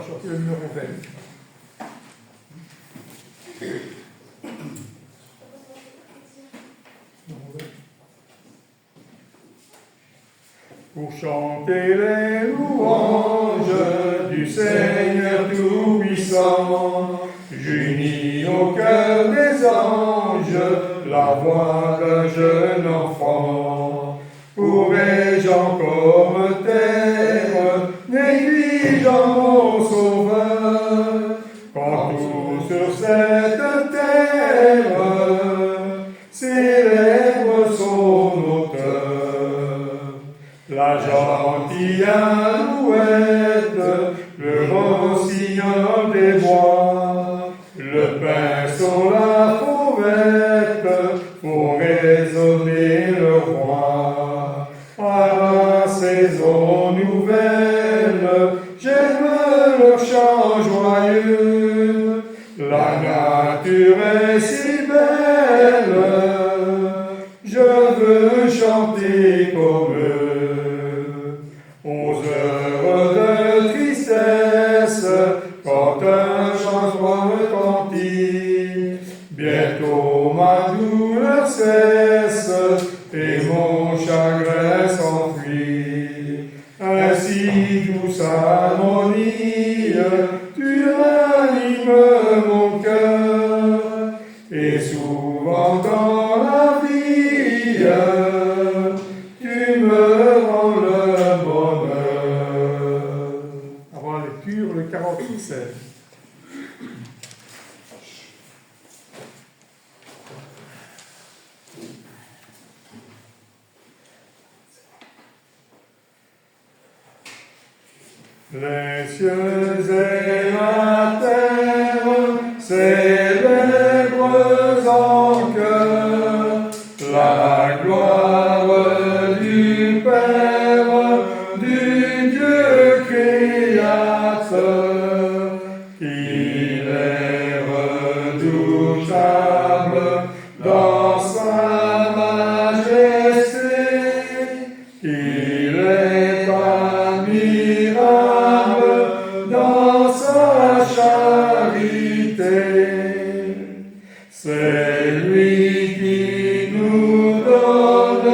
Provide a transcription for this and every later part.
chanter le numéro 20. Pour chanter les louanges du Seigneur Tout-Puissant, j'unis au cœur des anges la voix d'un jeune enfant. Pourrais-je encore me taire, négligeant mon Sauveur, quand tout sur cette terre célèbre son auteur? La gentille alouette, le rossignol des bois, le pinceau, la fauvette, font résonner le roi. À la saison nouvelle, j'aime le chant joyeux, la nature est si belle, je veux chanter comme eux. 11 heures de tristesse, quand un changement retentit, bientôt ma douleur cesse et mon chagrin s'enfuit. Ainsi douce harmonie, tu ranimes mon cœur, et souvent dans la vie, tu me rends le bonheur. Avant la lecture, le 46. Les cieux et la terre célèbrent en chœur la gloire du Père, du Dieu créateur. Il est redoutable dans sa majesté, il est admirable dans sa charité. C'est lui qui nous donne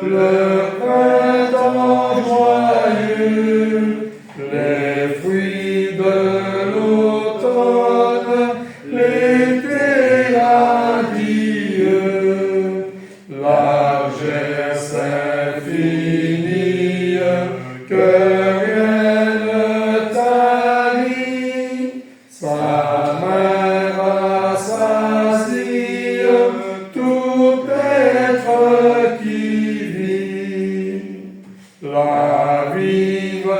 le printemps joyeux, les fruits de l'automne, l'été radieux, largesse infinie que rien ne tarit, sa main rassasie tout être qui vit. La vive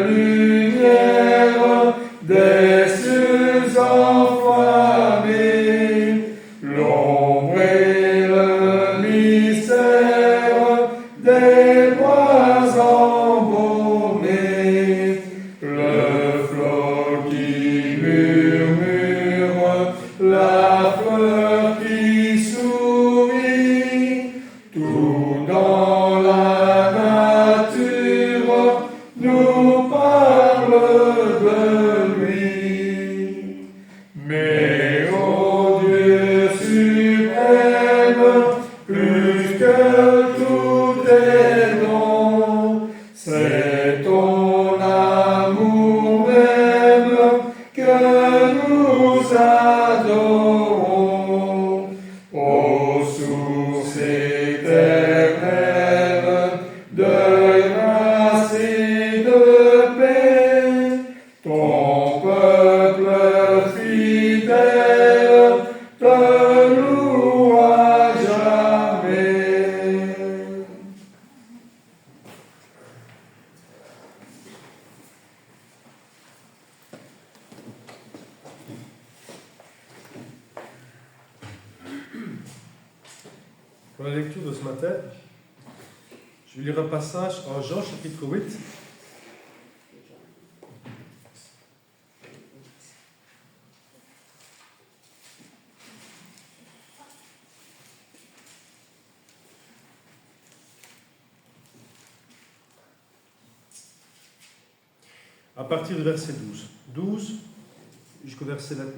lumière des cieux enflammés, l'ombre et le mystère des bois embaumés, le flot qui murmure, la fleur qui sourit, tout dans la nature nous parle de lui. Mais ô Dieu suprême, plus que tout est don, c'est ton amour même que nous adorons. Ô source éternelle de grâce et de paix, ton peuple fidèle te loue à jamais. Pour la lecture de ce matin, je vais lire un passage en Jean chapitre 8. À partir du verset 12. 12 jusqu'au verset 29.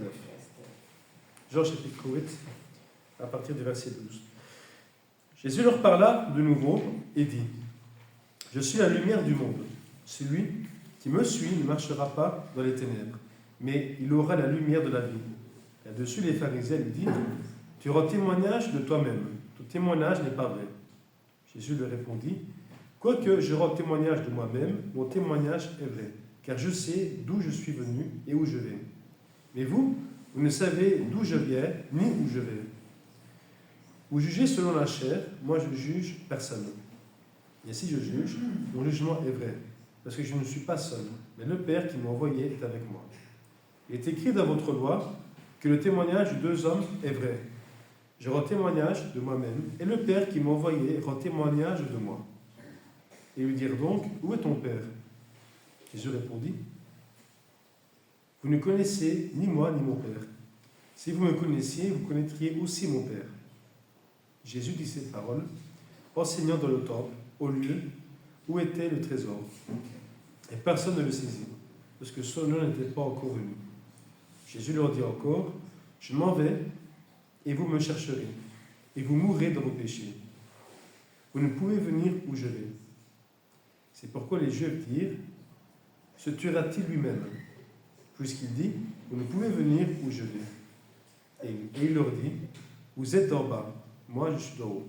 Jean chapitre 8, à partir du verset 12. Jésus leur parla de nouveau et dit, « Je suis la lumière du monde. Celui qui me suit ne marchera pas dans les ténèbres, mais il aura la lumière de la vie. » Là-dessus, les pharisiens lui disent, « Tu rends témoignage de toi-même. Ton témoignage n'est pas vrai. » Jésus leur répondit, « Quoique je rends témoignage de moi-même, mon témoignage est vrai, car je sais d'où je suis venu et où je vais. Mais vous, vous ne savez d'où je viens ni où je vais. Vous jugez selon la chair, moi je juge personne. Et si je juge, mon jugement est vrai, parce que je ne suis pas seul, mais le Père qui m'a envoyé est avec moi. Il est écrit dans votre loi que le témoignage de deux hommes est vrai. Je rends témoignage de moi-même, et le Père qui m'a envoyé rend témoignage de moi. » Et lui dirent donc, « Où est ton Père ?» Jésus répondit, « Vous ne connaissez ni moi ni mon Père. Si vous me connaissiez, vous connaîtriez aussi mon Père. » Jésus dit ces paroles, enseignant dans le temple, au lieu où était le trésor. Et personne ne le saisit, parce que son heure n'était pas encore venu. Jésus leur dit encore, « Je m'en vais, et vous me chercherez, et vous mourrez dans vos péchés. Vous ne pouvez venir où je vais. » C'est pourquoi les Juifs dirent, « Se tuera-t-il lui-même ?» Puisqu'il dit, « Vous ne pouvez venir où je vais. » Et il leur dit, « Vous êtes d'en bas, moi je suis d'en haut.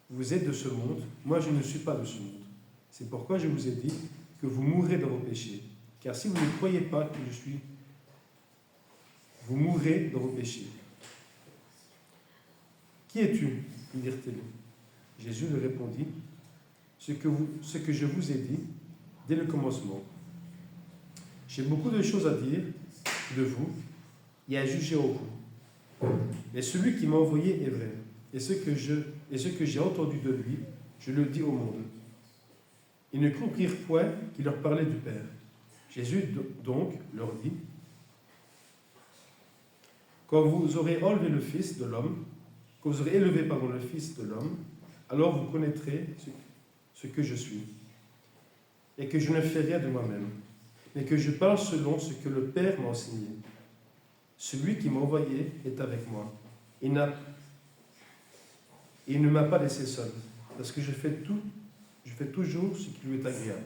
Vous êtes de ce monde, moi je ne suis pas de ce monde. C'est pourquoi je vous ai dit que vous mourrez dans vos péchés. Car si vous ne croyez pas que je suis, vous mourrez dans vos péchés. » « Qui es-tu » lui dirent-ils. Jésus leur répondit, ce que je vous ai dit dès le commencement. J'ai beaucoup de choses à dire de vous et à juger au vous. Mais celui qui m'a envoyé est vrai, et ce que j'ai entendu de lui, je le dis au monde. Ils ne comprirent point qu'il leur parlait du Père. Jésus donc leur dit, quand vous aurez enlevé le Fils de l'homme, quand vous aurez élevé le Fils de l'homme, alors vous connaîtrez ce que je suis, et que je ne fais rien de moi-même, mais que je parle selon ce que le Père m'a enseigné. Celui qui m'a envoyé est avec moi. Il ne m'a pas laissé seul, parce que je fais toujours ce qui lui est agréable.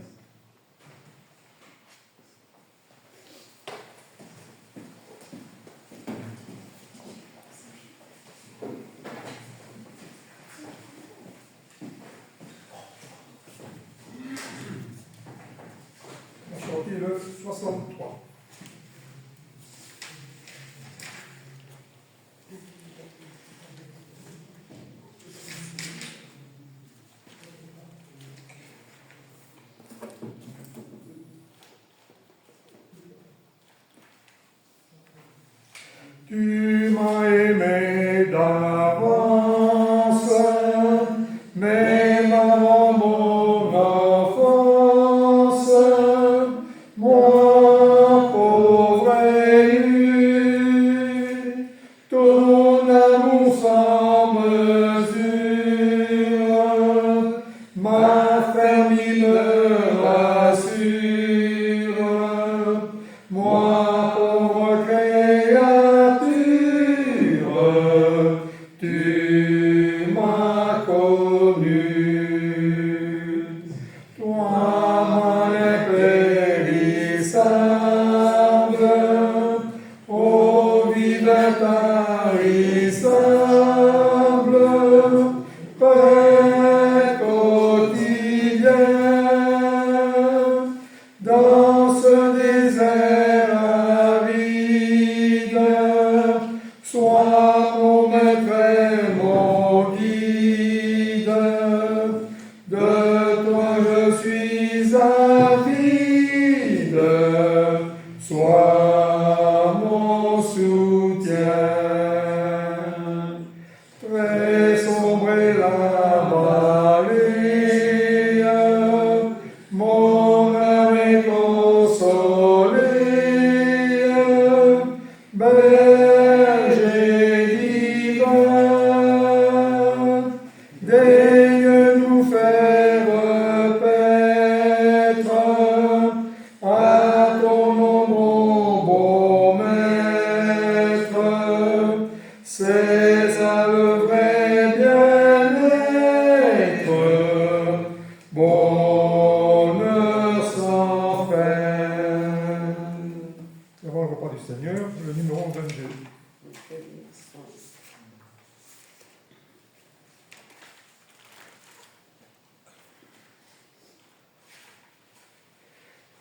Le 63. Tu m'as aimé d'avance, même avant mon enfance, moi pauvre élu, ton amour sans mesure m'a fermé me rassure, moi pauvre créature, tu m'as connu. Toi, mon impérissable, ô vie intarissable, Père quotidien, dans ce désert aride, sois mon maître et mon guide. De toi je suis avide, sois mon soutien. Très sombre est la vallée, mon âme est consolée, berger divin, daigne nous faire paître à ton ombre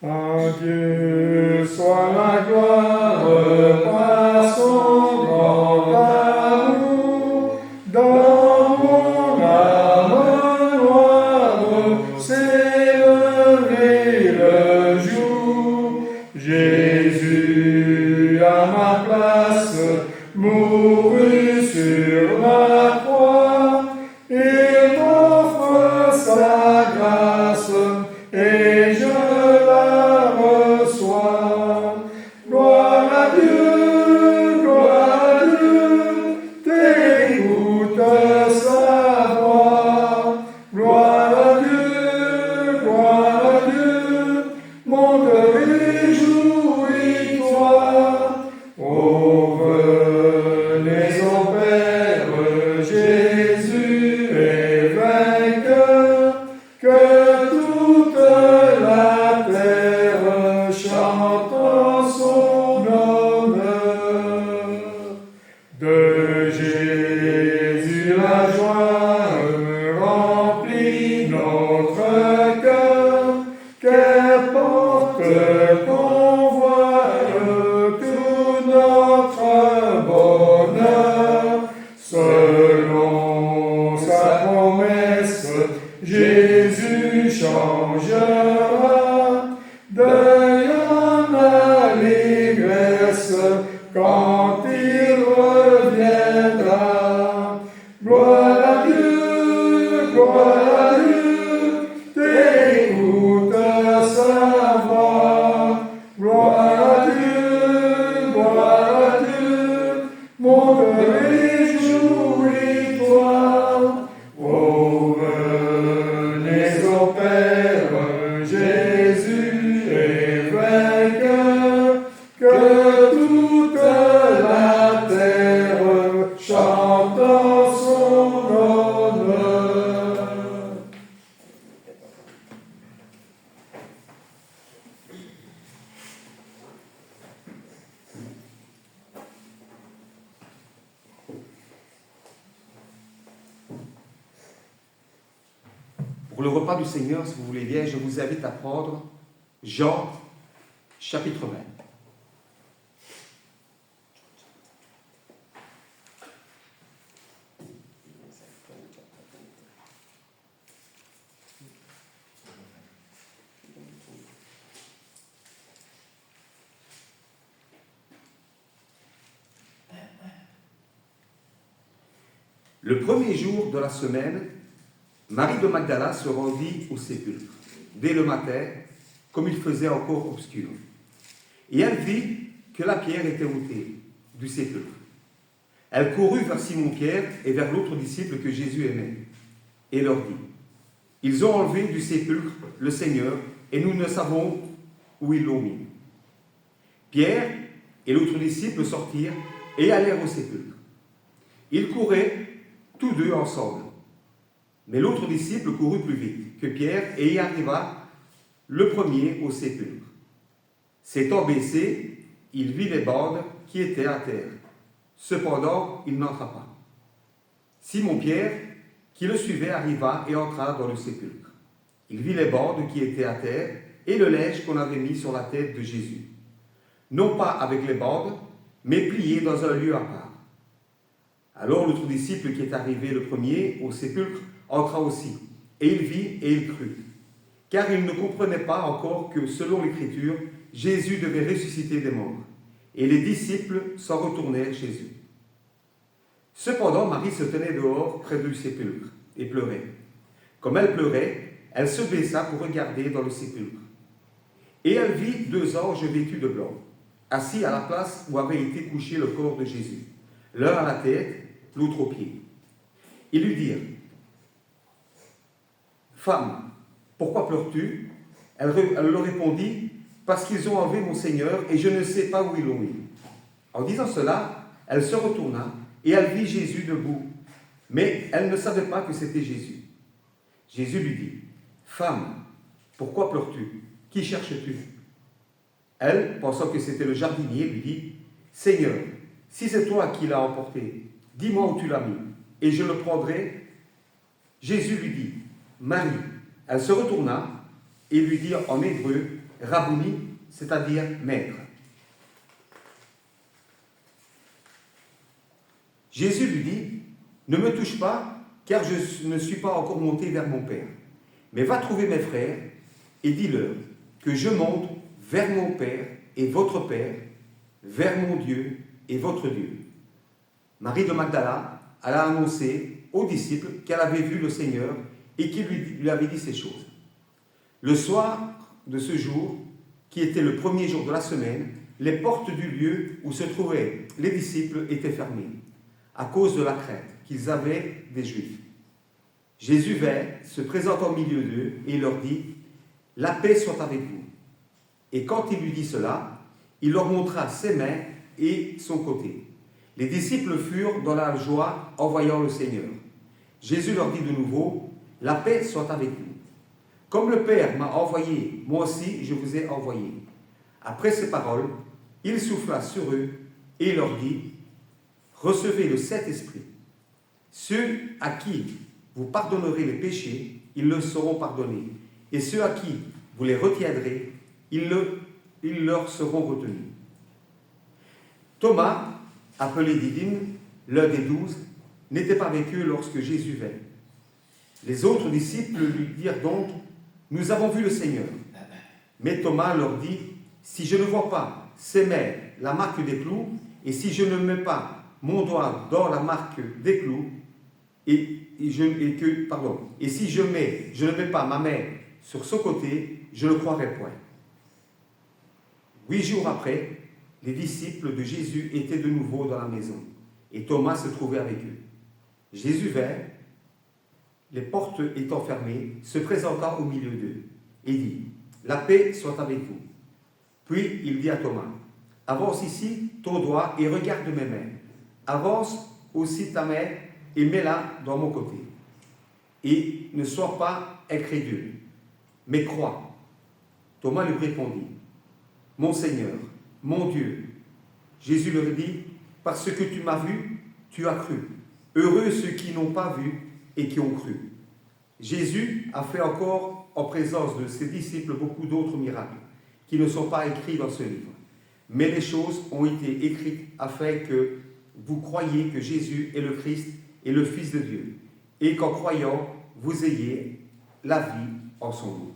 À Dieu soit la gloire par son grand amour. Dans mon âme noire s'est levé le jour. Jésus à ma place mourut sur la croix. Il m'offre sa grâce et je la reçois. Gloire à Dieu, t'écoutes sa voix. Gloire à Dieu, mon cœur réjouis-toi. Oh, venez au Père, Jésus est vainqueur, que toute la terre chante en son honneur. De Jésus la joie remplit notre cœur, qu'importe qu'on voie tout notre bonheur. Selon sa promesse, Jésus changera deuil en allégresse quand il reviendra. Gloire à Dieu, t'écoutes sa voix. Gloire à Dieu, mon cœur réjouis-toi. Oh, venez au Père, Jésus est vainqueur, que toute la terre chante en son honneur. Pour le repas du Seigneur, si vous voulez bien, je vous invite à prendre Jean, chapitre 20. Le premier jour de la semaine, Marie de Magdala se rendit au sépulcre, dès le matin, comme il faisait encore obscur. Et elle vit que la pierre était ôtée du sépulcre. Elle courut vers Simon-Pierre et vers l'autre disciple que Jésus aimait, et leur dit, « Ils ont enlevé du sépulcre le Seigneur, et nous ne savons où ils l'ont mis. » Pierre et l'autre disciple sortirent et allèrent au sépulcre. Ils couraient tous deux ensemble. Mais l'autre disciple courut plus vite que Pierre et y arriva le premier au sépulcre. S'étant baissé, il vit les bandes qui étaient à terre. Cependant, il n'entra pas. Simon-Pierre, qui le suivait, arriva et entra dans le sépulcre. Il vit les bandes qui étaient à terre et le linge qu'on avait mis sur la tête de Jésus. Non pas avec les bandes, mais plié dans un lieu à part. Alors l'autre disciple qui est arrivé le premier au sépulcre entra aussi, et il vit et il crut, car il ne comprenait pas encore que, selon l'Écriture, Jésus devait ressusciter des morts, et les disciples s'en retournèrent chez eux. Cependant, Marie se tenait dehors près du sépulcre, et pleurait. Comme elle pleurait, elle se baissa pour regarder dans le sépulcre. Et elle vit 2 anges vêtus de blanc, assis à la place où avait été couché le corps de Jésus, l'un à la tête, l'autre aux pieds. Ils lui dirent, « Femme, pourquoi pleures-tu » Elle leur répondit, « Parce qu'ils ont enlevé mon Seigneur, et je ne sais pas où ils l'ont mis. » En disant cela, elle se retourna, et elle vit Jésus debout, mais elle ne savait pas que c'était Jésus. Jésus lui dit, « Femme, pourquoi pleures-tu? Qui cherches-tu » Elle, pensant que c'était le jardinier, lui dit, « Seigneur, si c'est toi qui l'as emporté, dis-moi où tu l'as mis, et je le prendrai. Jésus lui dit, Marie. Elle se retourna et lui dit en hébreu, Rabouni, c'est-à-dire maître. Jésus lui dit, ne me touche pas, car je ne suis pas encore monté vers mon Père. Mais va trouver mes frères et dis-leur que je monte vers mon Père et votre Père, vers mon Dieu et votre Dieu. Marie de Magdala, elle a annoncé aux disciples qu'elle avait vu le Seigneur et qu'il lui avait dit ces choses. Le soir de ce jour, qui était le premier jour de la semaine, les portes du lieu où se trouvaient les disciples étaient fermées, à cause de la crainte qu'ils avaient des Juifs. Jésus vint, se présenta au milieu d'eux, et il leur dit, « La paix soit avec vous. » Et quand il lui dit cela, il leur montra ses mains et son côté. Les disciples furent dans la joie en voyant le Seigneur. Jésus leur dit de nouveau, « La paix soit avec vous. Comme le Père m'a envoyé, moi aussi je vous ai envoyé. » Après ces paroles, il souffla sur eux et leur dit, « Recevez le Saint-Esprit. Ceux à qui vous pardonnerez les péchés, ils leur seront pardonnés. Et ceux à qui vous les retiendrez, ils leur seront retenus. » Thomas, appelé Didyme, l'un des 12, n'était pas avec eux lorsque Jésus vint. Les autres disciples lui dirent donc, « Nous avons vu le Seigneur. » Mais Thomas leur dit, « Si je ne vois pas ses mains, la marque des clous, et si je ne mets pas mon doigt dans la marque des clous, et si je ne mets pas ma main sur ce côté, je ne croirai point. » 8 jours après, les disciples de Jésus étaient de nouveau dans la maison, et Thomas se trouvait avec eux. Jésus vint, les portes étant fermées, se présenta au milieu d'eux, et dit, « La paix soit avec vous. » Puis il dit à Thomas, « Avance ici ton doigt et regarde mes mains. Avance aussi ta main et mets-la dans mon côté. Et ne sois pas incrédule, mais crois. » Thomas lui répondit, « Mon Seigneur, mon Dieu. » Jésus leur dit, « Parce que tu m'as vu, tu as cru. Heureux ceux qui n'ont pas vu et qui ont cru. » Jésus a fait encore en présence de ses disciples beaucoup d'autres miracles qui ne sont pas écrits dans ce livre. Mais les choses ont été écrites afin que vous croyiez que Jésus est le Christ et le Fils de Dieu, et qu'en croyant, vous ayez la vie en son nom.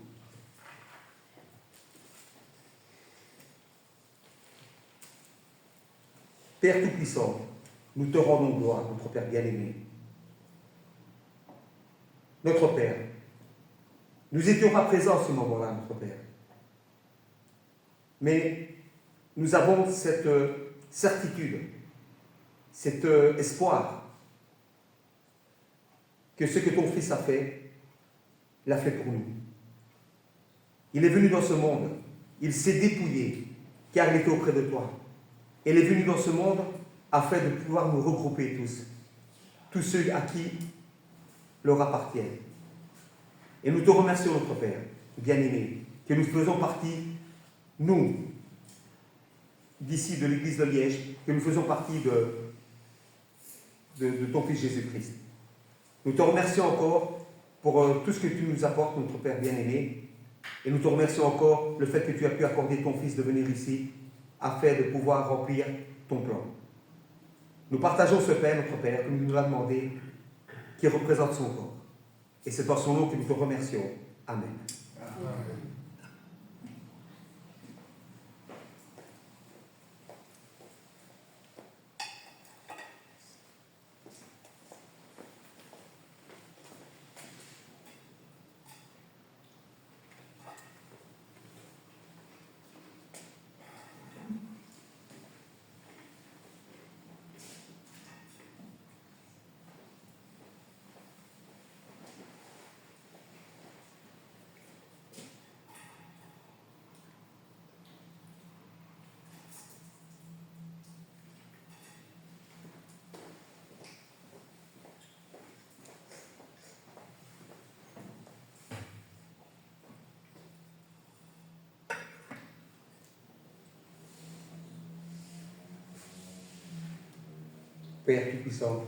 Père Tout-Puissant, nous te rendons gloire, notre Père bien-aimé. Notre Père, nous étions pas présents à ce moment-là, notre Père. Mais nous avons cette certitude, cet espoir que ce que ton Fils a fait, l'a fait pour nous. Il est venu dans ce monde, il s'est dépouillé, car il était auprès de toi. Il est venu dans ce monde afin de pouvoir nous regrouper tous ceux à qui leur appartiennent. Et nous te remercions, notre Père, bien-aimé, que nous faisons partie, nous, d'ici de l'Église de Liège, que nous faisons partie de ton Fils Jésus-Christ. Nous te remercions encore pour tout ce que tu nous apportes, notre Père bien-aimé, et nous te remercions encore le fait que tu as pu accorder ton Fils de venir ici afin de pouvoir remplir ton plan. Nous partageons ce pain, notre Père, comme il nous l'a demandé, qui représente son corps. Et c'est en son nom que nous te remercions. Amen. Amen. Père Tout-Puissant,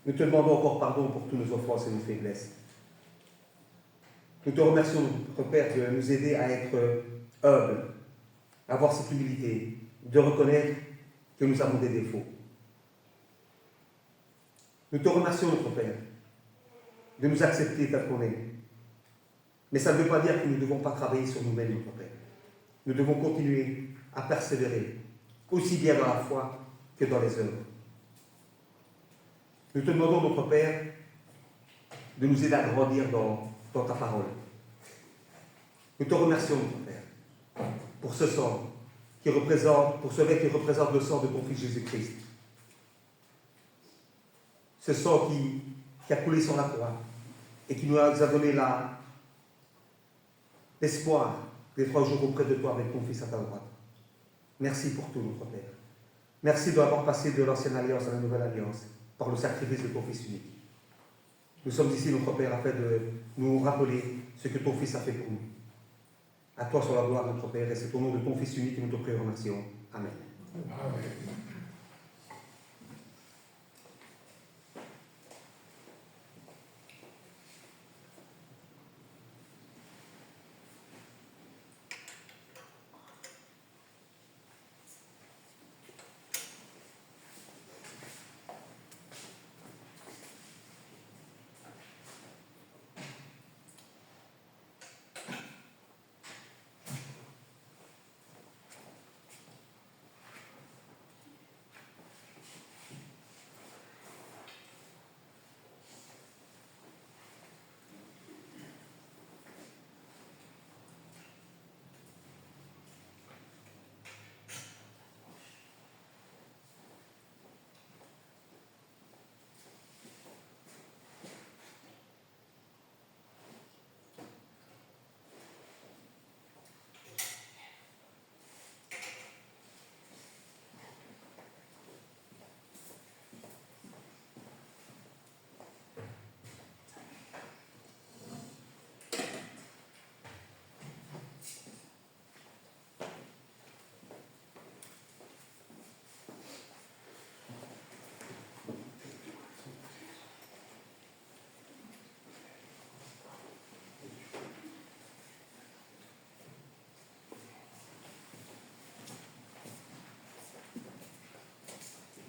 nous te demandons encore pardon pour tous nos offenses et nos faiblesses. Nous te remercions, notre Père, de nous aider à être humbles, à avoir cette humilité, de reconnaître que nous avons des défauts. Nous te remercions, notre Père, de nous accepter tel qu'on est. Mais ça ne veut pas dire que nous ne devons pas travailler sur nous-mêmes, notre Père. Nous devons continuer à persévérer, aussi bien dans la foi que dans les œuvres. Nous te demandons, notre Père, de nous aider à grandir dans ta parole. Nous te remercions, notre Père, pour ce sang pour ce lait qui représente le sang de ton Fils Jésus-Christ. Ce sang qui a coulé sur la croix et qui nous a donné l'espoir d'être un jour auprès de toi avec ton Fils à ta droite. Merci pour tout, notre Père. Merci d'avoir passé de l'ancienne alliance à la nouvelle alliance par le sacrifice de ton Fils unique. Nous sommes ici, notre Père, afin de nous rappeler ce que ton Fils a fait pour nous. À toi soit la gloire, notre Père, et c'est au nom de ton Fils unique que nous te remercions. Amen. Amen.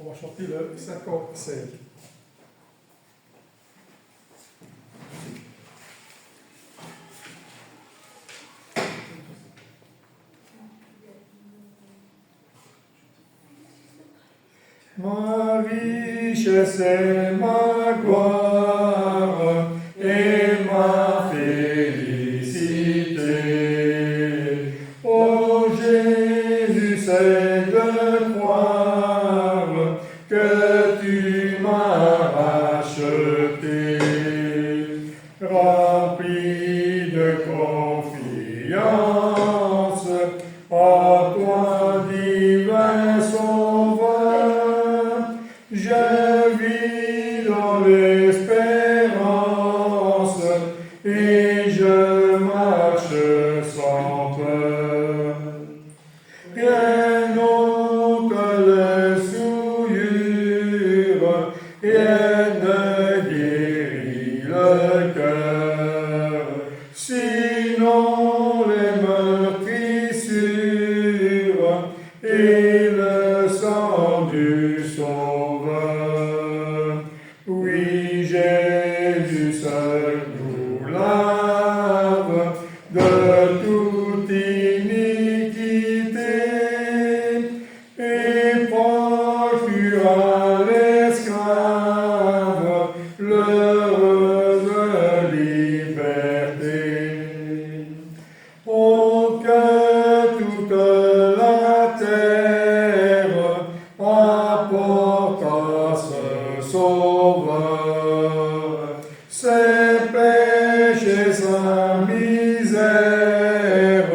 On va chanter le 57. Ma richesse est ma gloire et ma félicité. Ô Jésus, c'est de croire que tu m'as racheté, rempli de confiance en toi, divin Sauveur. Je vis dans l'espérance et je marche sans peur. Rien d'autre le souillure, rien ne guérit le cœur, sinon les meurtrissures et le sang du Sauveur. Oui, Jésus seul nous lave de toute iniquité et procure à l'esclave l'heureuse liberté. Oh, que toute la terre apporte à ce Sauveur ses péchés, sa misère.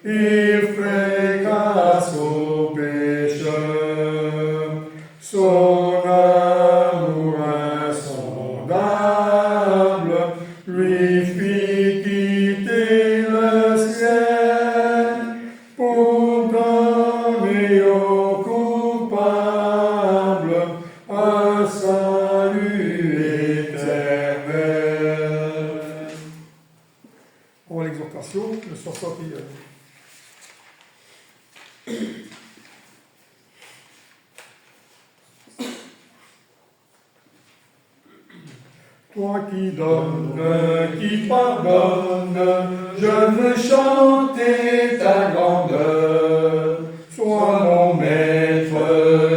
Il fait grâce aux pécheurs. Son amour insondable lui fit quitter le ciel pour donner aux coupables le sont sortis. Toi qui donnes, qui pardonnes, je veux chanter ta grandeur. Sois mon maître,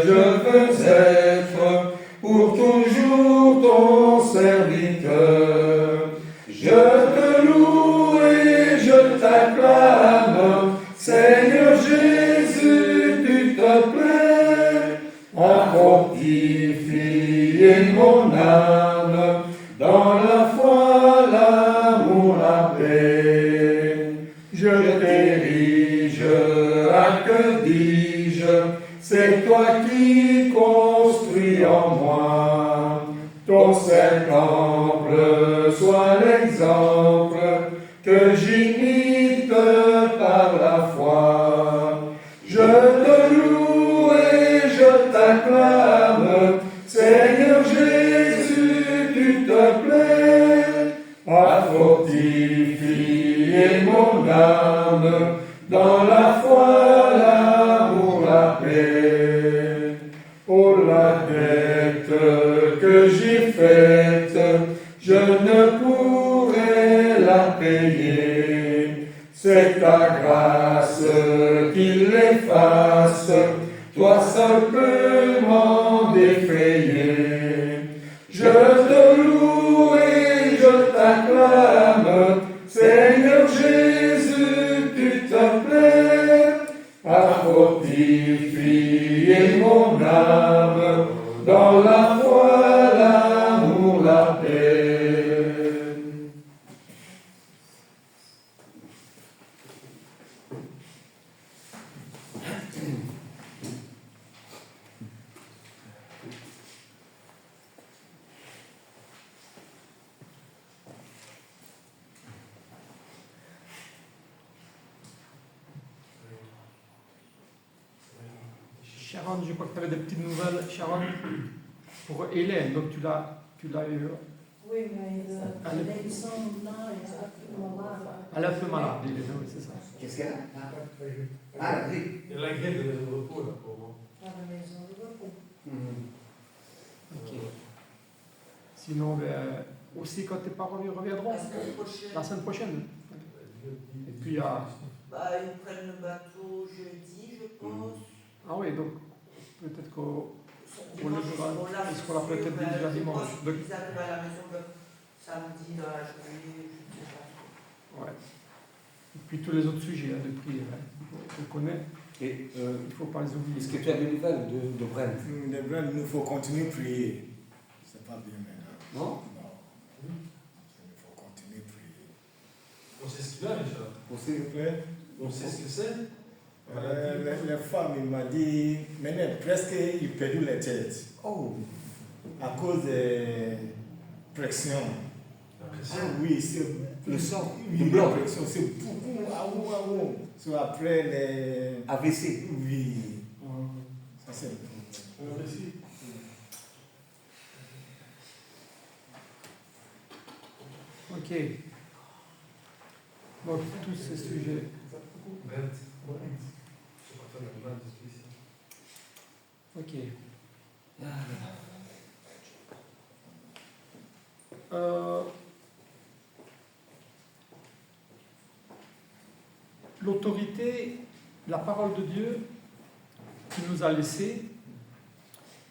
je veux être pour toujours ton serviteur. Je te loue et je t'acclame, Seigneur Jésus, tu te plais à fortifier mon âme dans la foi, l'amour, la paix. Je t'érige, à que dis-je, c'est toi qui construis en moi. Ton Saint-Temple soit l'exemple que j'imite par la foi. Je te loue et je t'acclame, Seigneur Jésus, tu te plais à fortifier mon âme dans la foi, l'amour, la paix. Oh, la dette que j'ai faite, je ne pourrai la payer. C'est ta grâce qui l'efface, toi seul peux m'en défrayer. Je te loue et je t'acclame, Seigneur Jésus, tu te plais à fortifier mon âme dans la foi, l'amour, la paix. Sharon, je crois que tu avais des petites nouvelles, Sharon, pour Hélène, donc tu l'as eu. Oui, mais il semble là, elle est absolument malade. Elle est un peu malade, Hélène, oui, c'est ça. Qu'est-ce qu'elle a? Ah, la grippe. Il y a la grève de repos là pour moi. À la maison de repos. Ok. Sinon, aussi quand tes parents reviendront, La semaine prochaine. la semaine prochaine. Et puis, il y a... Bah, ils prennent le bateau jeudi, je pense. Ah oui, donc peut-être qu'on Dimanche, ils seront là, ils seront là peut-être mais déjà je dimanche. pense Donc, qu'ils arrivent à la maison le samedi dans la journée, je ne sais pas. ouais. Et puis tous les autres sujets de prière, hein, qu'on connaît, Et il ne faut pas les oublier. est-ce que tu as des nouvelles de Brent? Les Brents, il nous faut continuer à prier. C'est pas bien maintenant. Non? Non. Il faut continuer à prier. On sait ce qu'il a déjà. On S'il sait. vous plaît. On sait ce que c'est. Les femmes, il m'a dit, maintenant presque il perdu les têtes Oh! à cause de pression. La Ah pression. oui, c'est Le sang, oui, le la blanc, pression, c'est beaucoup. Ah oui. So après les. AVC. Oui. Ça c'est le problème. Ok. Donc tous ces sujets. Brent. C'est pas toi, Brent, spécial. Ok. L'autorité, la parole de Dieu qui nous a laissés,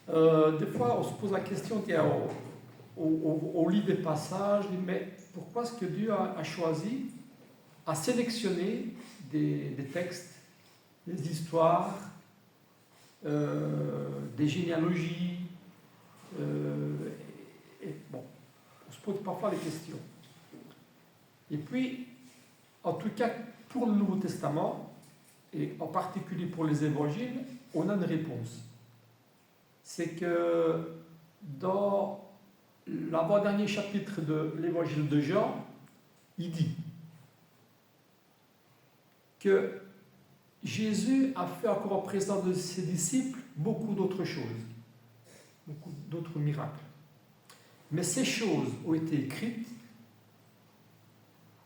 des fois on se pose la question, tiens, on lit des passages, mais pourquoi est-ce que Dieu a choisi, a sélectionné des textes, des histoires, des généalogies, et bon, on se pose parfois des questions. Et puis, en tout cas, pour le Nouveau Testament, et en particulier pour les évangiles, on a une réponse. C'est que dans l'avant-dernier chapitre de l'évangile de Jean, il dit que Jésus a fait encore en présence de ses disciples beaucoup d'autres choses, beaucoup d'autres miracles. Mais ces choses ont été écrites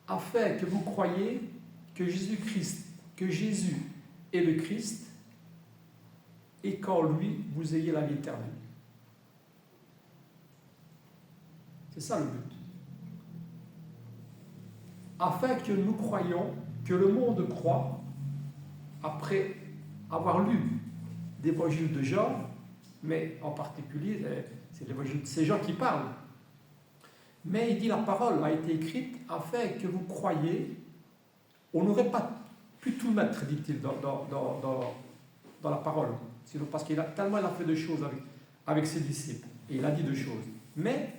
afin que vous croyiez que Jésus est le Christ, et qu'en lui, vous ayez la vie éternelle. C'est ça le but. Afin que nous croyions, que le monde croit, après avoir lu l'évangile de Jean, mais en particulier, c'est l'évangile de ces gens qui parlent. Mais il dit la parole a été écrite afin que vous croyiez. On n'aurait pas pu tout mettre, dit-il, dans la parole. Sinon, parce qu'il a tellement fait de choses avec ses disciples. Et il a dit de choses. Mais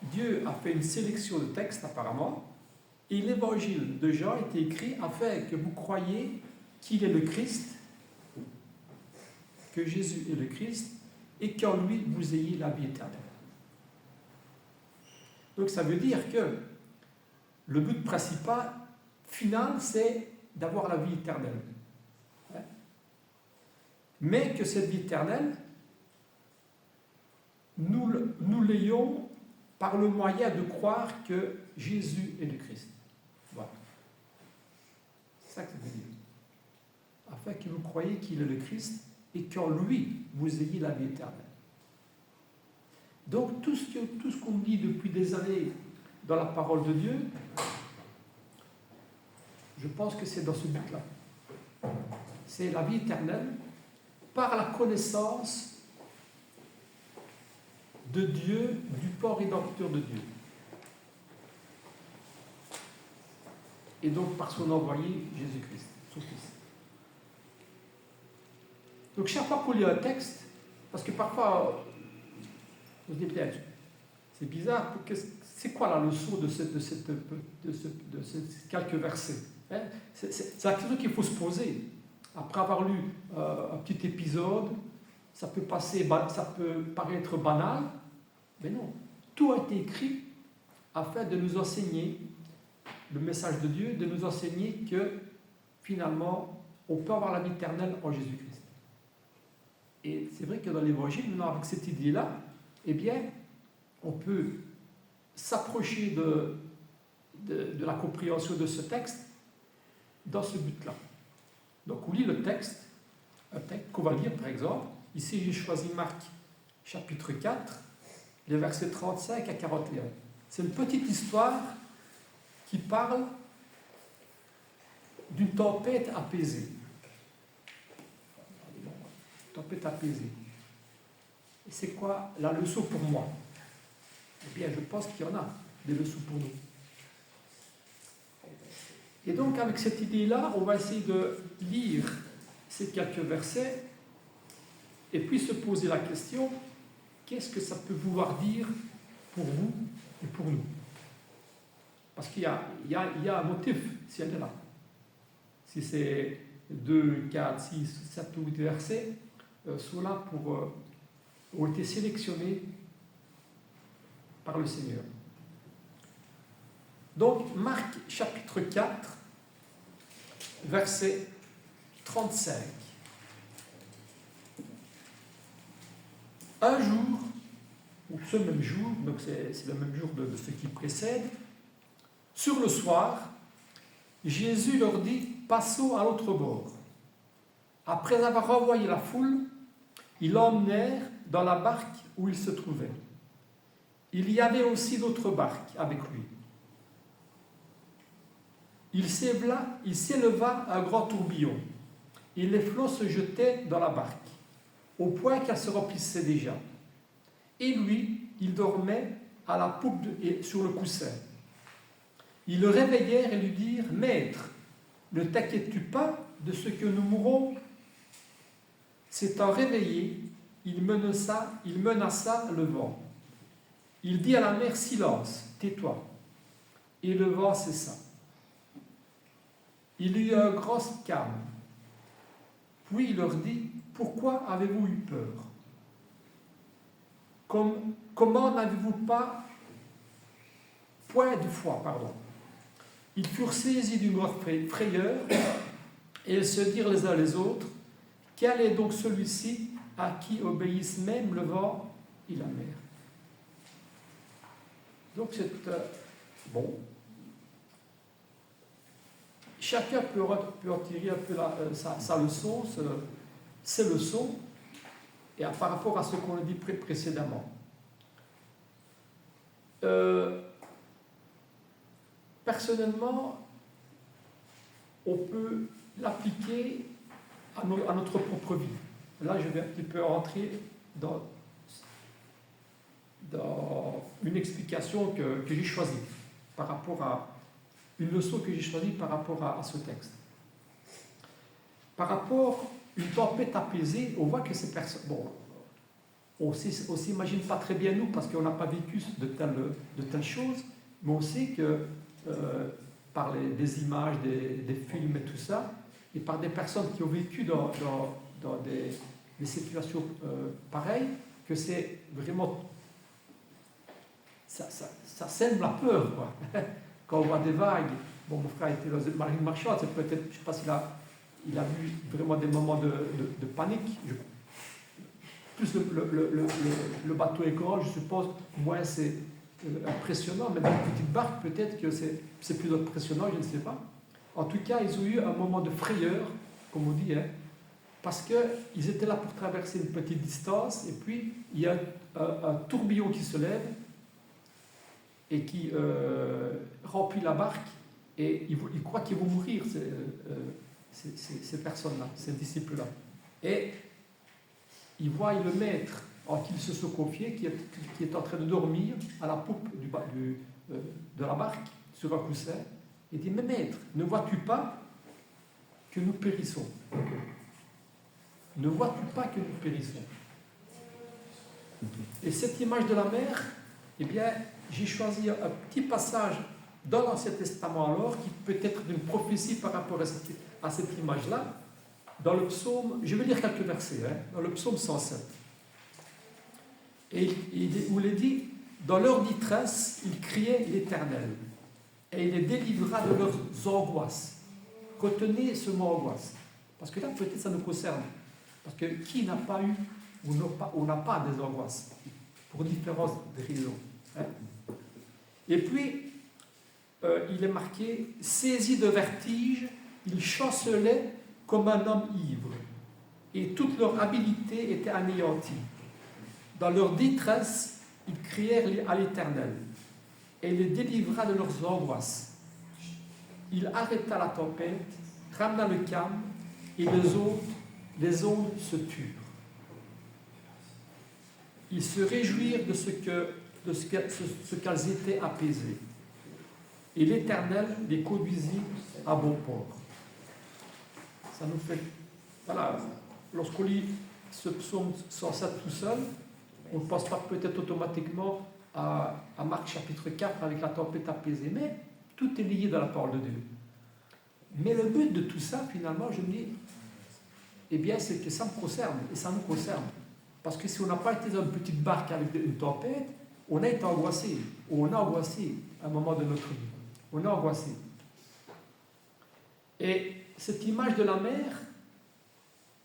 Dieu a fait une sélection de textes apparemment. Et l'évangile de Jean a été écrit afin que vous croyiez qu'il est le Christ, que Jésus est le Christ, et qu'en lui vous ayez la vie éternelle. Donc ça veut dire que le but principal, final, c'est d'avoir la vie éternelle. Mais que cette vie éternelle, nous l'ayons par le moyen de croire que Jésus est le Christ. Voilà. C'est ça que ça veut dire. Afin que vous croyiez qu'il est le Christ et qu'en lui, vous ayez la vie éternelle. Donc tout ce qu'on dit depuis des années dans la parole de Dieu, je pense que c'est dans ce but-là. C'est la vie éternelle par la connaissance de Dieu, du plan rédempteur de Dieu. Et donc par son envoyé, Jésus-Christ, son Fils. Donc chaque fois qu'on lit un texte, parce que parfois, on se dit peut-être, c'est bizarre, c'est quoi la leçon de ces quelques versets, hein? C'est la question qu'il faut se poser. Après avoir lu un petit épisode, ça peut paraître banal, mais non. Tout a été écrit afin de nous enseigner le message de Dieu, de nous enseigner que finalement, on peut avoir la vie éternelle en Jésus-Christ. Et c'est vrai que dans l'Évangile, maintenant, avec cette idée-là, eh bien, on peut s'approcher de la compréhension de ce texte dans ce but-là. Donc, on lit le texte, un texte qu'on va lire par exemple. Ici, j'ai choisi Marc, chapitre 4, les versets 35 à 41. C'est une petite histoire qui parle d'une tempête apaisée. Tempête apaisée. Et c'est quoi la leçon pour moi? Eh bien, je pense qu'il y en a des leçons pour nous. Et donc, avec cette idée-là, on va essayer de lire ces quelques versets et puis se poser la question, qu'est-ce que ça peut vouloir dire pour vous et pour nous? Parce qu'il y a un motif, si elle est là. Si c'est 2, 4, 6, 7 ou 8 versets, sont là ont été sélectionnés par le Seigneur. Donc, Marc chapitre 4, verset 35. Un jour, ou ce même jour, donc c'est le même jour de ce qui précède, sur le soir, Jésus leur dit « Passons à l'autre bord ». Après avoir renvoyé la foule, ils l'emmenèrent dans la barque où il se trouvait. Il y avait aussi d'autres barques avec lui. Il s'éleva un grand tourbillon, et les flots se jetaient dans la barque, au point qu'elle se remplissait déjà. Et lui, il dormait à la poupe et sur le coussin. Ils le réveillèrent et lui dirent « Maître, ne t'inquiètes-tu pas de ce que nous mourrons ?» S'étant réveillé, il menaça le vent. Il dit à la mer « Silence, tais-toi !» Et le vent cessa. Il y eut un grand calme. Puis il leur dit « Pourquoi avez-vous eu peur ? Comment n'avez-vous pas point de foi, pardon. » Ils furent saisis d'une grande frayeur et ils se dirent les uns les autres « Quel est donc celui-ci à qui obéissent même le vent et la mer ?» Donc c'est bon. chacun peut en tirer un peu sa leçon, ses leçons, et par rapport à ce qu'on a dit précédemment. Personnellement, on peut l'appliquer à notre propre vie. Là, je vais un petit peu rentrer dans une explication que j'ai choisie par rapport à une leçon que j'ai choisie par rapport à ce texte. Par rapport à une tempête apaisée, on voit que ces personnes... Bon, on ne s'imagine pas très bien nous parce qu'on n'a pas vécu de telles choses, mais on sait que par des images, des films et tout ça, et par des personnes qui ont vécu dans des situations pareilles, que c'est vraiment... Ça sème la peur, quoi. Quand on voit des vagues, bon, mon frère était dans une marine marchande, c'est peut-être, je ne sais pas s'il a vu vraiment des moments de panique. Plus le bateau est grand, je suppose, moins c'est impressionnant, mais dans une petite barque, peut-être que c'est plus impressionnant, je ne sais pas. En tout cas, ils ont eu un moment de frayeur, comme on dit, hein, parce qu'ils étaient là pour traverser une petite distance, et puis il y a un tourbillon qui se lève et qui remplit la barque, et ils croient qu'ils vont mourir, ces personnes-là, ces disciples-là. Et ils voient le maître en qui ils se sont confiés, qui est en train de dormir à la poupe de la barque, sur un coussin, et dit, mais maître, ne vois-tu pas que nous périssons? Ne vois-tu pas que nous périssons? Et cette image de la mer, eh bien, j'ai choisi un petit passage dans l'Ancien Testament alors, qui peut être d'une prophétie par rapport à cette image-là, dans le psaume, je vais lire quelques versets, hein, dans le psaume 107. Et où il est dit, dans leur détresse, ils criaient l'Éternel, et il les délivra de leurs angoisses. Retenez ce mot angoisse, parce que là, peut-être ça nous concerne. Parce que qui n'a pas eu, ou n'a pas des angoisses, pour différentes raisons. Hein. Et puis, il est marqué, saisi de vertige, ils chancelaient comme un homme ivre, et toute leur habileté était anéantie. Dans leur détresse, ils crièrent à l'Éternel, et il les délivra de leurs angoisses. Il arrêta la tempête, ramena le calme, et les ondes se turent. Ils se réjouirent de ce qu'elles étaient apaisées. Et l'Éternel les conduisit à bon port. Ça nous fait... Voilà, lorsqu'on lit ce psaume 107 tout seul, on ne pense pas peut-être automatiquement à Marc chapitre 4 avec la tempête apaisée, mais tout est lié dans la parole de Dieu. Mais le but de tout ça, finalement, je me dis, eh bien, c'est que ça me concerne, et ça nous concerne. Parce que si on n'a pas été dans une petite barque avec une tempête, on a été angoissé, ou on a angoissé à un moment de notre vie. On a angoissé. Et cette image de la mer,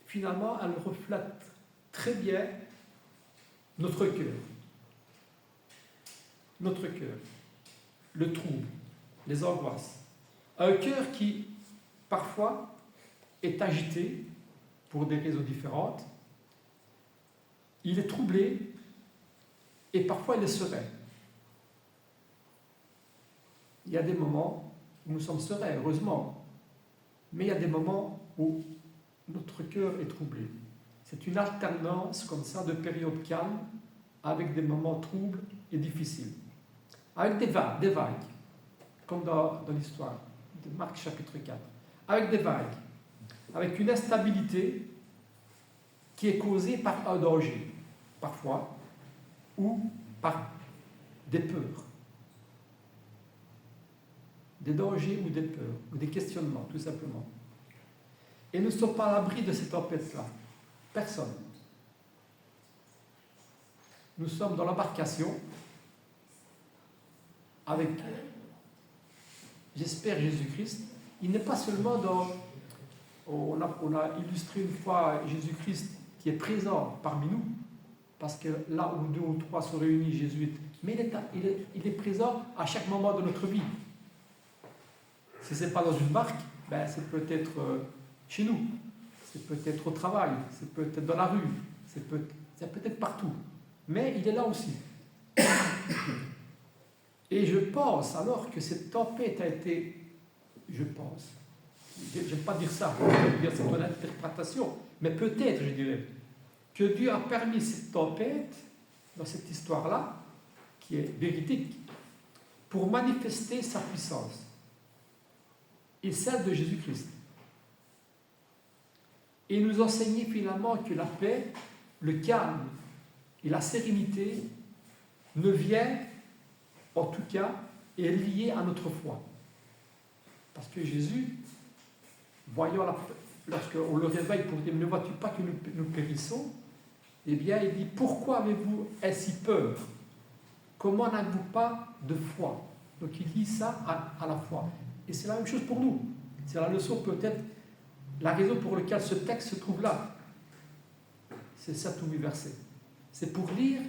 finalement, elle reflète très bien notre cœur. Notre cœur. Le trouble, les angoisses. Un cœur qui, parfois, est agité pour des raisons différentes. Il est troublé et parfois il est serein. Il y a des moments où nous sommes sereins, heureusement, mais il y a des moments où notre cœur est troublé. C'est une alternance comme ça de périodes calmes avec des moments troubles et difficiles. Avec des vagues, comme dans l'histoire de Marc chapitre 4. Avec des vagues, avec une instabilité qui est causée par un danger, parfois, ou par des peurs. Des dangers ou des peurs, ou des questionnements, tout simplement. Et nous ne sommes pas à l'abri de cette tempête-là. Personne. Nous sommes dans l'embarcation avec, j'espère, Jésus-Christ. Il n'est pas seulement dans... On a illustré une fois Jésus-Christ qui est présent parmi nous, parce que là où 2 ou 3 sont réunis, Jésus est... Mais il est présent à chaque moment de notre vie. Si ce n'est pas dans une barque, Ben, c'est peut-être chez nous, c'est peut-être au travail, c'est peut-être dans la rue, c'est peut-être partout. Mais il est là aussi. Et je pense alors que cette tempête a été, je pense, j'aime pas dire ça, je veux dire c'est une interprétation, mais peut-être, je dirais, que Dieu a permis cette tempête, dans cette histoire-là, qui est véridique, pour manifester sa puissance et celle de Jésus-Christ. Et nous enseigner finalement que la paix, le calme et la sérénité ne viennent, en tout cas, est lié à notre foi. Parce que Jésus, voyant lorsqu'on le réveille pour dire « Ne vois-tu pas que nous périssons ?» Eh bien, il dit « Pourquoi avez-vous ainsi peur? Comment n'avez-vous pas de foi ?» Donc il dit ça à la foi. Et c'est la même chose pour nous. C'est la leçon peut-être, la raison pour laquelle ce texte se trouve là. C'est 7 ou 8 versets. C'est pour lire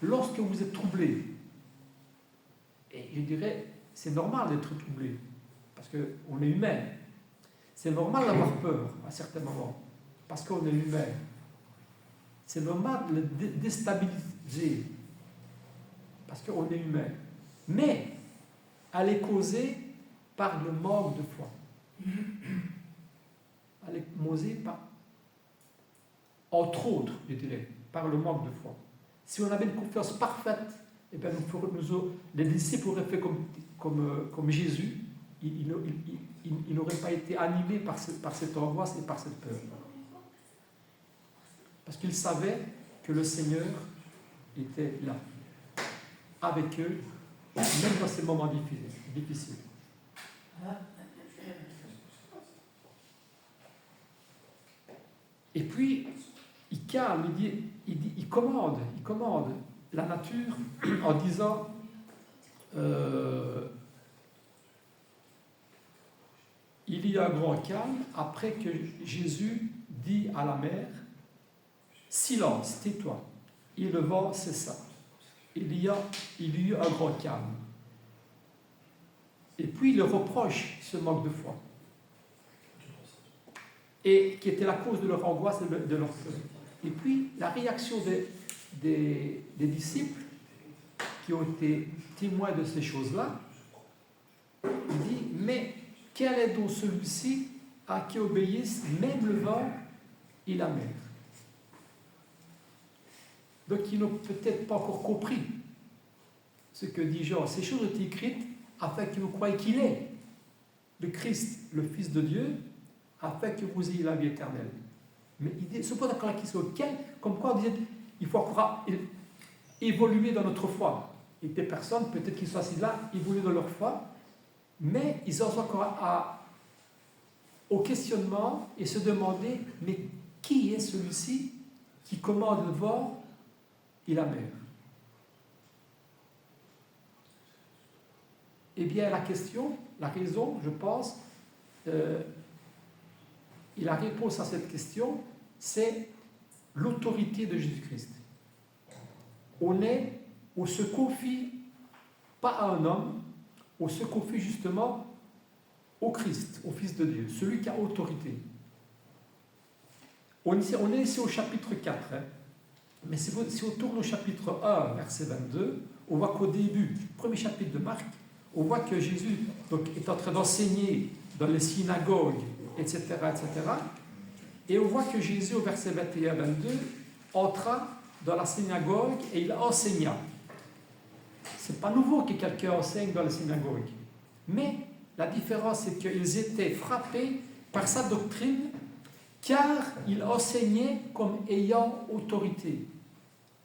lorsque vous êtes troublés. Et je dirais, c'est normal d'être troublé, parce qu'on est humain. C'est normal d'avoir peur à certains moments, parce qu'on est humain. C'est normal de le déstabiliser, parce qu'on est humain. Mais elle est causée par le manque de foi. Elle est causée par, entre autres, je dirais, par le manque de foi. Si on avait une confiance parfaite, eh bien les disciples auraient fait comme Jésus, ils n'auraient pas été animés par cette angoisse et par cette peur. Parce qu'ils savaient que le Seigneur était là, avec eux, même dans ces moments difficiles. Et puis, il calme, il commande la nature en disant il y a un grand calme après que Jésus dit à la mer silence, tais-toi. Et le vent cessa. Il y eut un grand calme. Et puis il reproche ce manque de foi, et qui était la cause de leur angoisse et de leur peur. Et puis la réaction des disciples qui ont été témoins de ces choses-là, il dit, mais quel est donc celui-ci à qui obéissent même le vent et la mer? Donc ils n'ont peut-être pas encore compris ce que dit Jean. Ces choses ont été écrites afin que vous croyiez qu'il est le Christ, le Fils de Dieu, afin que vous ayez la vie éternelle. Mais il se pose encore la question, comme quoi on disait, il faut encore évoluer dans notre foi. Et des personnes, peut-être qu'ils sont assis là, évoluent dans leur foi, mais ils en sont encore au questionnement et se demander, mais qui est celui-ci qui commande le vent et la mer? Eh bien, la question, la raison, je pense, et la réponse à cette question, c'est l'autorité de Jésus-Christ. On se confie pas à un homme, on se confie justement au Christ, au Fils de Dieu, celui qui a autorité. On est ici au chapitre 4, hein. Mais si on tourne au chapitre 1, verset 22, on voit qu'au début, premier chapitre de Marc, on voit que Jésus est en train d'enseigner dans les synagogues, etc., etc. Et on voit que Jésus, au verset 21-22, entra dans la synagogue et il enseigna. Ce n'est pas nouveau que quelqu'un enseigne dans la synagogue. Mais la différence, c'est qu'ils étaient frappés par sa doctrine, car il enseignait comme ayant autorité,